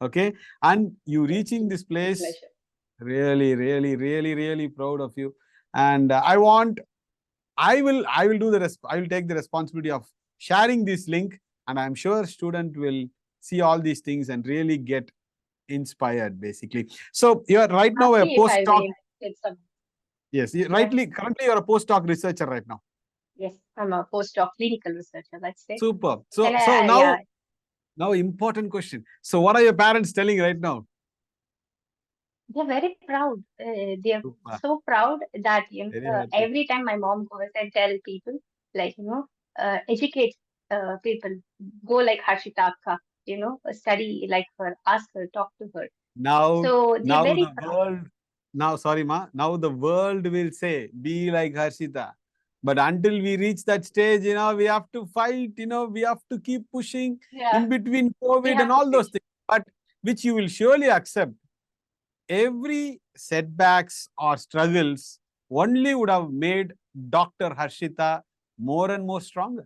[SPEAKER 1] Okay. And you reaching this
[SPEAKER 2] My
[SPEAKER 1] place,
[SPEAKER 2] pleasure.
[SPEAKER 1] really, really, really, really proud of you. And I will do I will take the responsibility of sharing this link, and I'm sure student will see all these things and really get inspired, basically. So you're right now
[SPEAKER 2] Ask
[SPEAKER 1] a
[SPEAKER 2] me if I
[SPEAKER 1] postdoc.
[SPEAKER 2] will implement some.
[SPEAKER 1] Yes,
[SPEAKER 2] Yeah.
[SPEAKER 1] currently you're a postdoc researcher right now.
[SPEAKER 2] Yes, I'm a postdoc clinical researcher, let's say.
[SPEAKER 1] Super.
[SPEAKER 2] And
[SPEAKER 1] So
[SPEAKER 2] yeah,
[SPEAKER 1] Now, important question. So, what are your parents telling right now?
[SPEAKER 2] They're very proud. They're
[SPEAKER 1] Super.
[SPEAKER 2] so proud that
[SPEAKER 1] Very happy.
[SPEAKER 2] every time my mom goes and tell people, like, educate people, go like Harshita Akka, study like her, ask her, talk to her.
[SPEAKER 1] Now,
[SPEAKER 2] So they're
[SPEAKER 1] now
[SPEAKER 2] very
[SPEAKER 1] the
[SPEAKER 2] proud.
[SPEAKER 1] world, now, sorry, Ma, now the world will say, be like Harshita. But until we reach that stage, we have to fight, we have to keep pushing
[SPEAKER 2] Yeah,
[SPEAKER 1] in between
[SPEAKER 2] we
[SPEAKER 1] COVID and
[SPEAKER 2] have to
[SPEAKER 1] all those
[SPEAKER 2] push.
[SPEAKER 1] things, but which you will surely accept. Every setbacks or struggles only would have made Dr. Harshita more and more stronger.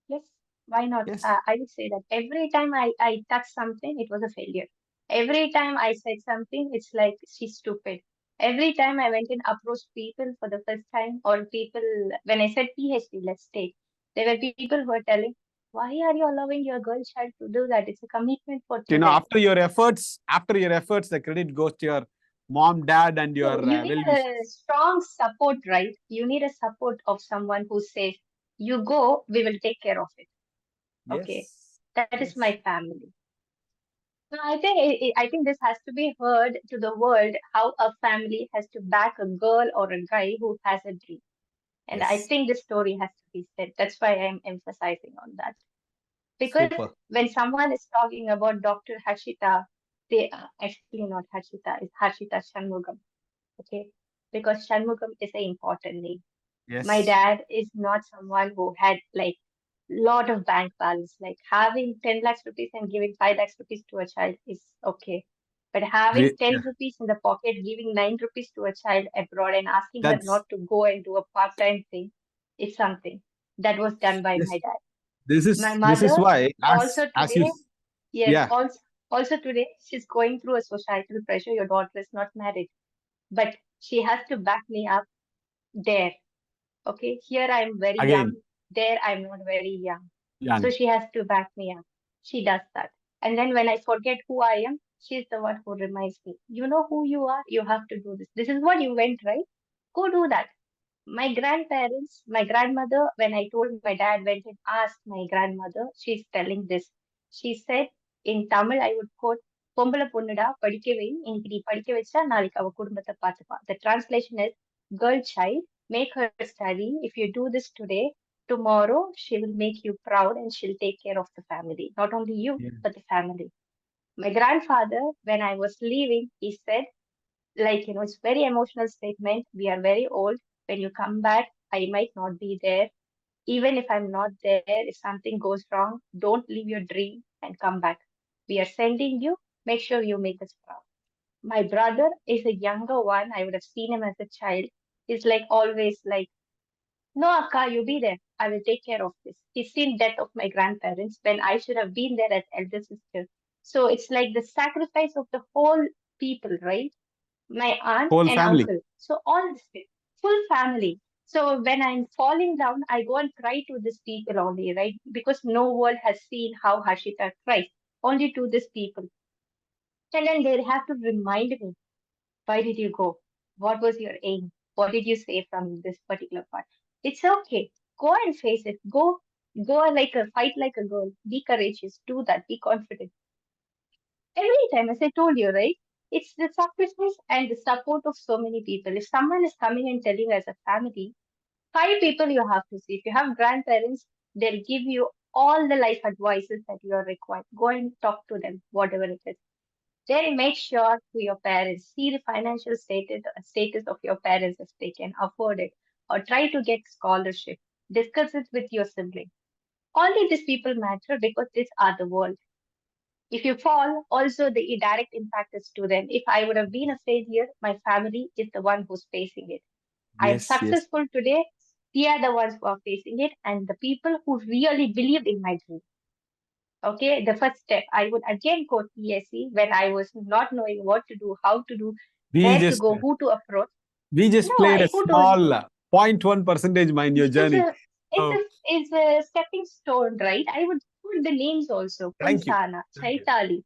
[SPEAKER 2] Yes, why not?
[SPEAKER 1] Yes.
[SPEAKER 2] I would say that every time I touched something, it was a failure. Every time I said something, it's like she's stupid. Every time I went and approached people for the first time, or people, when I said PhD, let's take, there were people who were telling, why are you allowing your girl child to do that? It's a commitment for
[SPEAKER 1] You know,
[SPEAKER 2] children.
[SPEAKER 1] after your efforts, the credit goes to your mom, dad, and your
[SPEAKER 2] So you need a
[SPEAKER 1] well-wishers.
[SPEAKER 2] strong support, right? You need a support of someone who says, you go, we will take care of it. Okay.
[SPEAKER 1] Yes.
[SPEAKER 2] That is my
[SPEAKER 1] Yes.
[SPEAKER 2] family. No, I think this has to be heard to the world how a family has to back a girl or a guy who has a dream. And I
[SPEAKER 1] Yes.
[SPEAKER 2] think this story has to be said. That's why I'm emphasizing on that. Because
[SPEAKER 1] Super.
[SPEAKER 2] when someone is talking about Dr. Hashita, they are actually not Hashita, it's Hashita Shanmugam. Okay. Because Shanmugam is an important name. My
[SPEAKER 1] Yes.
[SPEAKER 2] dad is not someone who had like lot of bank balance. Like having 10 lakhs rupees and giving 5 lakhs rupees to a child is okay. But having
[SPEAKER 1] Yeah.
[SPEAKER 2] 10 rupees in the pocket, giving 9 rupees to a child abroad and asking her
[SPEAKER 1] That's
[SPEAKER 2] not to go and do a part-time thing is something that was done by
[SPEAKER 1] yes.
[SPEAKER 2] my dad.
[SPEAKER 1] This
[SPEAKER 2] My
[SPEAKER 1] is this is
[SPEAKER 2] mother
[SPEAKER 1] why
[SPEAKER 2] also
[SPEAKER 1] as you
[SPEAKER 2] today, yes,
[SPEAKER 1] yeah.
[SPEAKER 2] also today she's going through a societal pressure. Your daughter is not married, but she has to back me up there. Okay, here I'm very young,
[SPEAKER 1] Again,
[SPEAKER 2] there I'm not very young. So
[SPEAKER 1] young.
[SPEAKER 2] she has to back me up. She does that. And then when I forget who I am, she's the one who reminds me, you know who you are, you have to do this. This is what you went, right? Go do that. My grandparents, my grandmother, when I told my dad, went and asked my grandmother, she's telling this. She said in Tamil, I would quote, பொம்பளை பொண்ணுடா படிக்க வை இன்னைக்கு நீ படிக்க வச்சா நாளைக்கு அவ குடும்பத்தை பார்த்துப்பா. The translation is, girl child, make her study. If you do this today, tomorrow she will make you proud and she'll take care of the family. Not only you,
[SPEAKER 1] Yeah.
[SPEAKER 2] but the family. My grandfather, when I was leaving, he said, like, it's very emotional statement. We are very old. When you come back, I might not be there. Even if I'm not there, if something goes wrong, don't leave your dream and come back. We are sending you. Make sure you make us proud. My brother is a younger one. I would have seen him as a child. He's like always like, no, Akka, you be there. I will take care of this. He's seen death of my grandparents when I should have been there as elder sister. So it's like the sacrifice of the whole people, right? My aunt
[SPEAKER 1] Whole
[SPEAKER 2] and
[SPEAKER 1] family.
[SPEAKER 2] uncle. So all this full family. So when I'm falling down, I go and cry to these people only, right? Because no world has seen how Hashita cries, only to these people. And then they have to remind me, why did you go? What was your aim? What did you say from this particular part? It's okay. Go and face it. Go like a fight like a girl. Be courageous. Do that. Be confident. Every time, as I told you, right? It's the sacrifice and the support of so many people. If someone is coming and telling as a family, five people you have to see. If you have grandparents, they'll give you all the life advices that you are required. Go and talk to them, whatever it is. Then make sure to your parents, see the financial status of your parents if they can afford it, or try to get scholarship. Discuss it with your sibling. Only these people matter because these are the world. If you fall, also the direct impact is to them. If I would have been a failure, my family is the one who's facing it. I am
[SPEAKER 1] Yes, yes.
[SPEAKER 2] successful today, they are the ones who are facing it, and the people who really believed in my dream. Okay, the first step, I would again quote ESC when I was not knowing what to do, how to do,
[SPEAKER 1] We
[SPEAKER 2] where to
[SPEAKER 1] just
[SPEAKER 2] go, who to approach.
[SPEAKER 1] we just
[SPEAKER 2] No,
[SPEAKER 1] played a
[SPEAKER 2] who told
[SPEAKER 1] small 0.1% in your
[SPEAKER 2] this is
[SPEAKER 1] journey.
[SPEAKER 2] a it's
[SPEAKER 1] Oh,
[SPEAKER 2] a it's a stepping stone, right? I would put the names also.
[SPEAKER 1] thank you.
[SPEAKER 2] Kunsana,
[SPEAKER 1] Thank you.
[SPEAKER 2] Chaitali,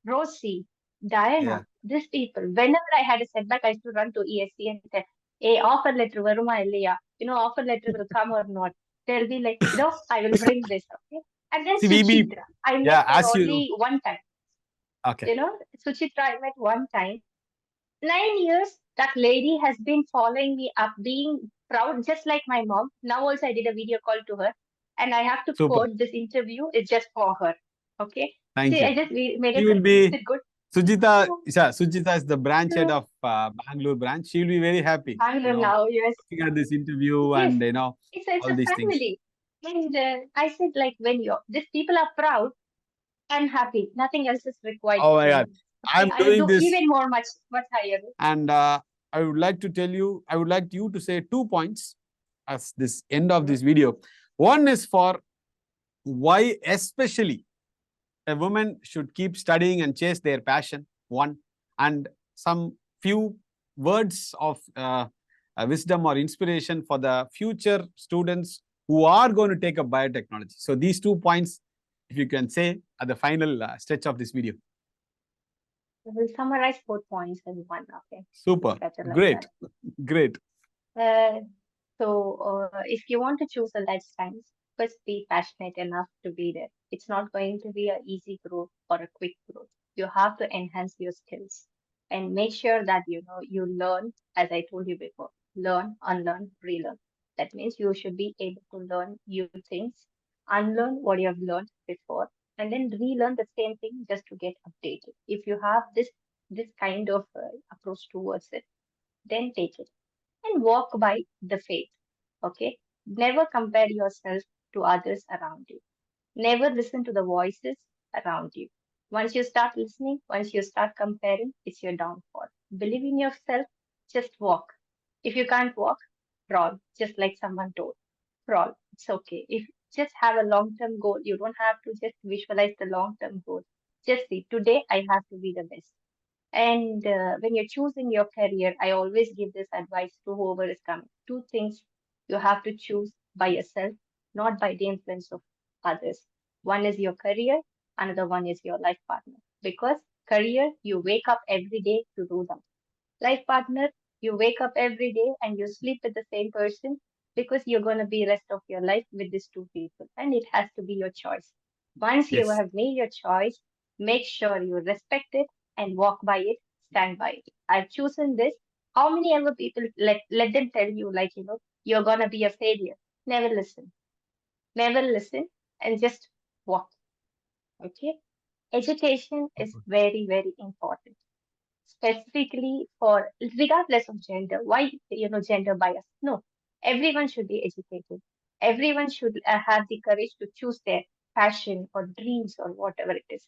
[SPEAKER 2] Rosie,
[SPEAKER 1] Yeah.
[SPEAKER 2] Diana, these people. Whenever I had a setback, I used to run to ESC and say, hey, offer letter varuma illaya? Offer letter will come or not. They'll be like, I will bring this, okay? And then
[SPEAKER 1] See,
[SPEAKER 2] Suchitra, I met
[SPEAKER 1] yeah,
[SPEAKER 2] her
[SPEAKER 1] as you,
[SPEAKER 2] only one time.
[SPEAKER 1] okay,
[SPEAKER 2] Suchitra, I met one time. 9 years, that lady has been following me up, being proud, just like my mom. Now also I did a video call to her, and I have to
[SPEAKER 1] super.
[SPEAKER 2] quote this interview. It's just for her. Okay.
[SPEAKER 1] Thank
[SPEAKER 2] See, I
[SPEAKER 1] you.
[SPEAKER 2] just made
[SPEAKER 1] She
[SPEAKER 2] it.
[SPEAKER 1] will
[SPEAKER 2] Is
[SPEAKER 1] be
[SPEAKER 2] it good?
[SPEAKER 1] Sujita.
[SPEAKER 2] So,
[SPEAKER 1] Yeah, Sujita is the branch head
[SPEAKER 2] so
[SPEAKER 1] of Bangalore branch. She will be very happy,
[SPEAKER 2] Bangalore now, yes.
[SPEAKER 1] looking at this interview
[SPEAKER 2] Yes.
[SPEAKER 1] and
[SPEAKER 2] It's
[SPEAKER 1] all
[SPEAKER 2] a
[SPEAKER 1] these things.
[SPEAKER 2] family. And I said, like, when these people are proud, I'm happy. Nothing else is required
[SPEAKER 1] Oh my
[SPEAKER 2] from
[SPEAKER 1] God,
[SPEAKER 2] me. Okay.
[SPEAKER 1] I'm
[SPEAKER 2] I will
[SPEAKER 1] doing
[SPEAKER 2] do
[SPEAKER 1] this,
[SPEAKER 2] even much higher.
[SPEAKER 1] and I would like to tell you. I would like you to say 2 points as this end of
[SPEAKER 2] Mhm.
[SPEAKER 1] this video. One is for why, especially, a woman should keep studying and chase their passion. One, and some few words of wisdom or inspiration for the future students who are going to take up biotechnology. So these 2 points, if you can say at the final stretch of this video.
[SPEAKER 2] We'll summarize 4 points in one. Okay. It's
[SPEAKER 1] Super,
[SPEAKER 2] better like that.
[SPEAKER 1] great, great.
[SPEAKER 2] Uh, if you want to choose a life science, first be passionate enough to be there. It's not going to be an easy growth or a quick growth. You have to enhance your skills and make sure that you learn, as I told you before, learn, unlearn, relearn. That means you should be able to learn new things, unlearn what you have learned before, and then relearn the same thing just to get updated. If you have this kind of approach towards it, then take it and walk by the faith. Okay. Never compare yourself to others around you. Never listen to the voices around you. Once you start listening, once you start comparing, it's your downfall. Believe in yourself, just walk. If you can't walk, crawl, just like someone told. Crawl. It's okay. If just have a long term goal, you don't have to just visualize the long term goal. Just see, today I have to be the best. And when you're choosing your career, I always give this advice to whoever is coming. Two things you have to choose by yourself, not by the influence of others. One is your career, another one is your life partner. Because career, you wake up every day to do them. Life partner, you wake up every day and you sleep with the same person because you're going to be rest of your life with these two people. And it has to be your choice. Once you
[SPEAKER 1] Yes,
[SPEAKER 2] have made your choice, make sure you respect it and walk by it, stand by it. I've chosen this. How many ever people let them tell you like, you're going to be a failure. Never listen. Never listen and just walk. Okay. Education is very, very important, specifically for regardless of gender. Why gender bias? No, everyone should be educated. Everyone should have the courage to choose their passion or dreams or whatever it is.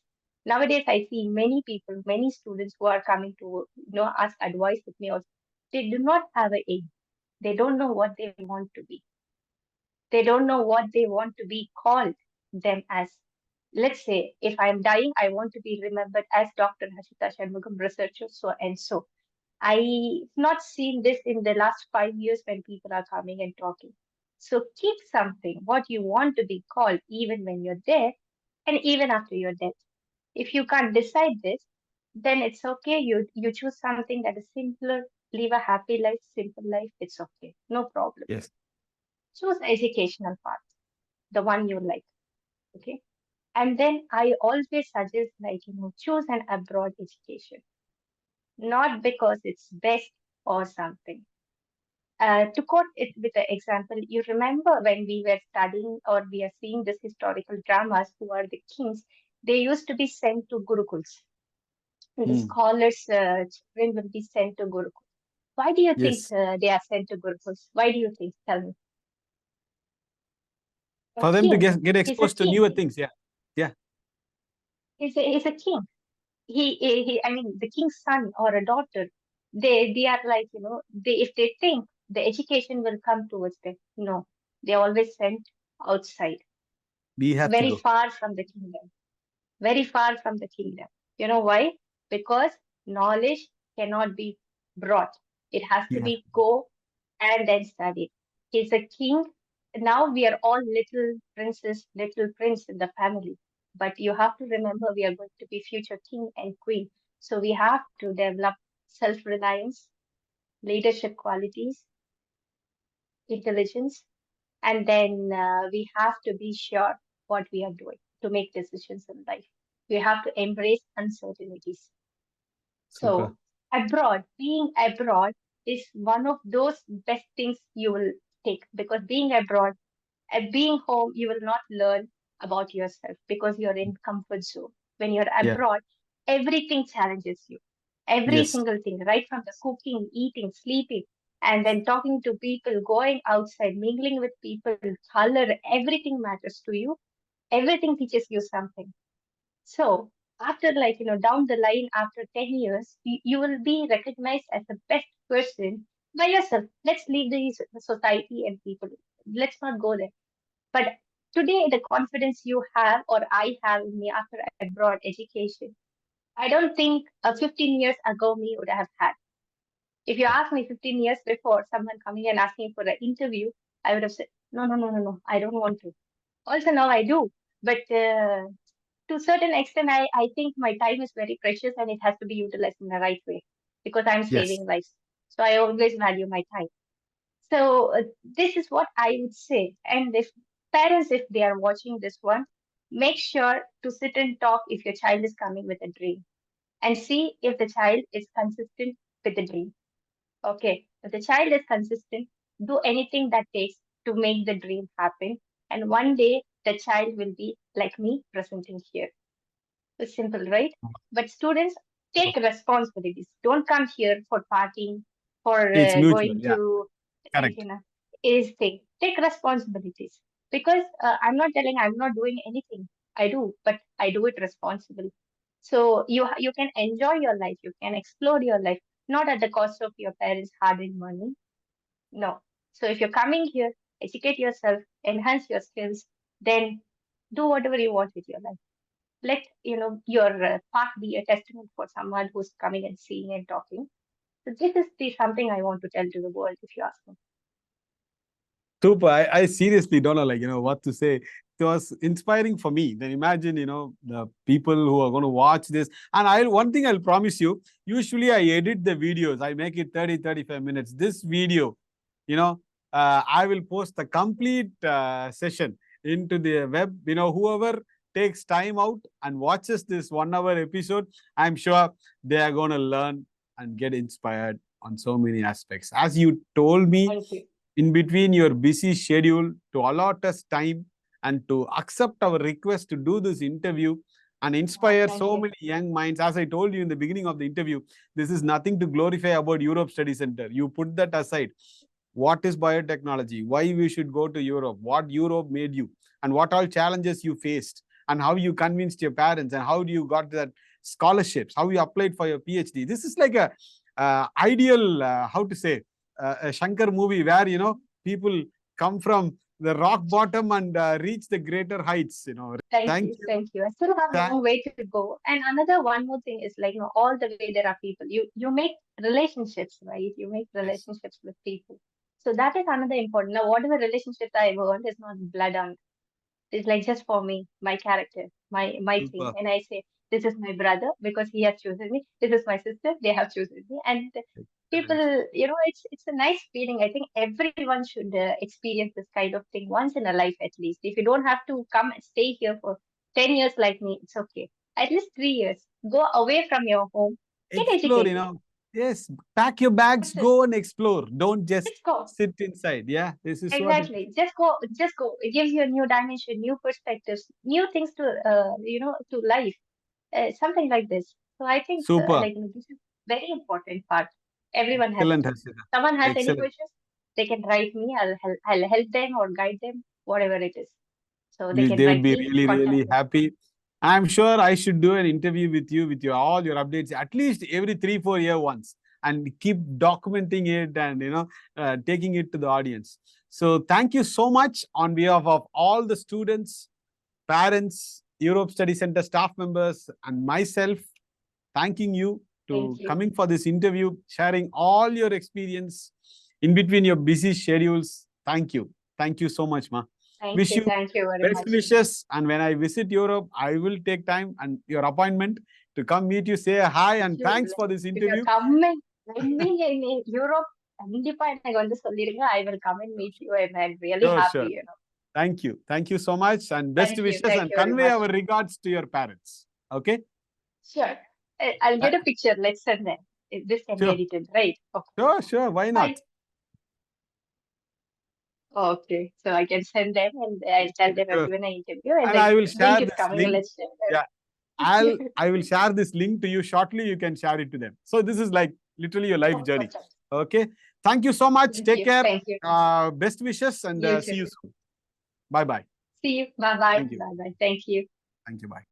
[SPEAKER 2] Nowadays I see many people, many students who are coming to ask advice with me also. They do not have a aim. They don't know what they want to be. They don't know what they want to be called them as. Let's say if I'm dying, I want to be remembered as Dr. Harshitha Shanmugam, researcher so and so. I've not seen this in the last 5 years when people are coming and talking. So keep something, what you want to be called, even when you're there and even after your death. If you can't decide this, then it's okay. You choose something that is simpler, live a happy life, simple life. It's okay. No problem.
[SPEAKER 1] yes.
[SPEAKER 2] Choose educational path, the one you like. Okay. And then I always suggest like, choose an abroad education, not because it's best or something. To quote it with an example, you remember when we were studying or we are seeing this historical dramas who are the kings, they used to be sent to Gurukuls. The
[SPEAKER 1] Hmm.
[SPEAKER 2] scholars' children will be sent to Gurukuls. Why do you think
[SPEAKER 1] Yes,
[SPEAKER 2] they are sent to Gurukuls? Why do you think? Tell me. A
[SPEAKER 1] for them to
[SPEAKER 2] king.
[SPEAKER 1] get
[SPEAKER 2] He's a
[SPEAKER 1] exposed to
[SPEAKER 2] king.
[SPEAKER 1] newer things. Yeah, yeah.
[SPEAKER 2] He's a king. I mean, the king's son or a daughter, they are like, if they think the education will come towards them, no, they always sent outside,
[SPEAKER 1] We have to
[SPEAKER 2] very
[SPEAKER 1] go.
[SPEAKER 2] far from the kingdom, very far from the kingdom. You know why? Because knowledge cannot be brought. It has
[SPEAKER 1] We
[SPEAKER 2] to
[SPEAKER 1] have
[SPEAKER 2] be go and then studied. He's a king. Now we are all little princes, little prince in the family. But you have to remember we are going to be future king and queen. So we have to develop self-reliance, leadership qualities, intelligence, And then we have to be sure what we are doing to make decisions in life. We have to embrace uncertainties.
[SPEAKER 1] Super.
[SPEAKER 2] So, being abroad is one of those best things you will take, because being abroad, at being home, you will not learn about yourself because you're in comfort zone. When you're
[SPEAKER 1] Yeah.
[SPEAKER 2] abroad, everything challenges you. Every
[SPEAKER 1] Yes.
[SPEAKER 2] single thing, right from the cooking, eating, sleeping, and then talking to people, going outside, mingling with people, color, everything matters to you. Everything teaches you something. So after, like, down the line, after 10 years, you will be recognized as the best person by yourself. Let's leave the society and people. Let's not go there. But today, the confidence you have or I have in me after abroad education, I don't think 15 years ago me would have had. If you asked me 15 years before, someone coming and asking for an interview, I would have said, no, no, no, no, no, I don't want to. Also now I do. But to a certain extent, I think my time is very precious and it has to be utilized in the right way because I'm
[SPEAKER 1] Yes.
[SPEAKER 2] saving lives. So I always value my time. So this is what I would say. And if parents, if they are watching this one, make sure to sit and talk if your child is coming with a dream and see if the child is consistent with the dream. Okay. If the child is consistent, do anything that takes to make the dream happen. And one day the child will be like me presenting here. It's simple, right? But students, take responsibilities. Don't come here for partying, for
[SPEAKER 1] It's mutual.
[SPEAKER 2] going
[SPEAKER 1] Yeah.
[SPEAKER 2] to, like,
[SPEAKER 1] Correct.
[SPEAKER 2] is thing. Take responsibilities. Because I'm not telling I'm not doing anything. I do, but I do it responsibly. So you can enjoy your life. You can explore your life, not at the cost of your parents' hard-earned money. No. So if you're coming here, educate yourself, enhance your skills, then do whatever you want with your life. Let your path be a testament for someone who's coming and seeing and talking. So this is the something I want to tell to the world, if you ask me.
[SPEAKER 1] Super. I seriously don't know, like, what to say. It was inspiring for me. Then imagine, the people who are going to watch this. And one thing I'll promise you, usually I edit the videos. I make it 30-35 minutes. This video, I will post the complete session into the web. Whoever takes time out and watches this 1 hour episode, I'm sure they are going to learn and get inspired on so many aspects. As you told me,
[SPEAKER 2] Thank you.
[SPEAKER 1] in between your busy schedule, to allot us time and to accept our request to do this interview and inspire
[SPEAKER 2] Thank
[SPEAKER 1] so
[SPEAKER 2] you.
[SPEAKER 1] many young minds. As I told you in the beginning of the interview, this is nothing to glorify about Europe Study Center. You put that aside. What is biotechnology? Why we should go to Europe? What Europe made you? And what all challenges you faced? And how you convinced your parents? And how do you got that scholarships? How you applied for your PhD? This is like a ideal, how to say, a Shankar movie where people come from the rock bottom and reach the greater heights.
[SPEAKER 2] Thank
[SPEAKER 1] Thank
[SPEAKER 2] you.
[SPEAKER 1] you.
[SPEAKER 2] Thank you. I still have a long way to go. And another one more thing is, like, all the way there are people. You make relationships, right? You make
[SPEAKER 1] Yes.
[SPEAKER 2] relationships with people. So that is another important. Now, whatever relationships I earned is not blood on. It's like just for me, my character, my thing.
[SPEAKER 1] Super.
[SPEAKER 2] And I say, this is my brother because he has chosen me. This is my sister, they have chosen me. And
[SPEAKER 1] Excellent.
[SPEAKER 2] people, it's a nice feeling. I think everyone should experience this kind of thing once in a life at least. If you don't have to come and stay here for 10 years like me, it's okay. At least 3 years. Go away from your home, get
[SPEAKER 1] Explore,
[SPEAKER 2] educated.
[SPEAKER 1] yes, pack your bags,
[SPEAKER 2] That's it.
[SPEAKER 1] go and explore. Don't just
[SPEAKER 2] Let's go.
[SPEAKER 1] sit inside. Yeah, this is what it is.
[SPEAKER 2] Exactly. Just go. Just go. It gives you a new dimension, new perspectives, new things to to life. Something like this. So I think
[SPEAKER 1] Super.
[SPEAKER 2] this is very important part. Everyone has
[SPEAKER 1] Excellent,
[SPEAKER 2] to.
[SPEAKER 1] Harshita.
[SPEAKER 2] Someone has any
[SPEAKER 1] Excellent.
[SPEAKER 2] questions, they can write me. I'll help them or guide them, whatever it is. So they can
[SPEAKER 1] They will
[SPEAKER 2] write
[SPEAKER 1] be
[SPEAKER 2] me,
[SPEAKER 1] really,
[SPEAKER 2] contact
[SPEAKER 1] really
[SPEAKER 2] me.
[SPEAKER 1] happy. I'm sure I should do an interview with you with your all your updates at least every 3-4 year once and keep documenting it and taking it to the audience. So thank you so much on behalf of all the students, parents, Europe Study Center staff members, and myself, thanking you
[SPEAKER 2] Thank
[SPEAKER 1] to
[SPEAKER 2] you.
[SPEAKER 1] coming for this interview, sharing all your experience in between your busy schedules. Thank you. Thank you so much, Ma.
[SPEAKER 2] Thank
[SPEAKER 1] Wish
[SPEAKER 2] you.
[SPEAKER 1] you
[SPEAKER 2] Thank you very
[SPEAKER 1] best
[SPEAKER 2] much.
[SPEAKER 1] wishes. And when I visit Europe, I will take time and your appointment to come meet you, say a hi, and thanks
[SPEAKER 2] Absolutely.
[SPEAKER 1] for this
[SPEAKER 2] If you're
[SPEAKER 1] interview.
[SPEAKER 2] coming in Europe, கண்டிப்பா எனக்கு வந்து சொல்லிடுங்க. I will come and meet you and I'm really
[SPEAKER 1] Sure,
[SPEAKER 2] happy,
[SPEAKER 1] sure.
[SPEAKER 2] you know.
[SPEAKER 1] Thank you. Thank you so much and best wishes
[SPEAKER 2] Thank
[SPEAKER 1] and
[SPEAKER 2] you very
[SPEAKER 1] convey
[SPEAKER 2] much.
[SPEAKER 1] our regards to your parents. Okay?
[SPEAKER 2] Sure. I'll get a picture. Let's send them. This can be
[SPEAKER 1] Sure.
[SPEAKER 2] edited, right? Okay.
[SPEAKER 1] Sure, sure. Why not?
[SPEAKER 2] Bye. Okay. So I can send them and I'll tell them I've
[SPEAKER 1] Sure.
[SPEAKER 2] given an interview and
[SPEAKER 1] And
[SPEAKER 2] the
[SPEAKER 1] I will
[SPEAKER 2] link
[SPEAKER 1] share
[SPEAKER 2] is
[SPEAKER 1] this
[SPEAKER 2] coming.
[SPEAKER 1] link.
[SPEAKER 2] Let's share them.
[SPEAKER 1] Yeah. I will share this link to you shortly. You can share it to them. So this is like literally your life journey.
[SPEAKER 2] Perfect.
[SPEAKER 1] Okay. Thank you so much.
[SPEAKER 2] Thank
[SPEAKER 1] Take
[SPEAKER 2] you.
[SPEAKER 1] care.
[SPEAKER 2] Thank you.
[SPEAKER 1] Best wishes and
[SPEAKER 2] You
[SPEAKER 1] see
[SPEAKER 2] too.
[SPEAKER 1] you soon. Bye bye.
[SPEAKER 2] See you. Bye bye.
[SPEAKER 1] Thank you.
[SPEAKER 2] Bye bye. Thank you.
[SPEAKER 1] Thank you. Bye.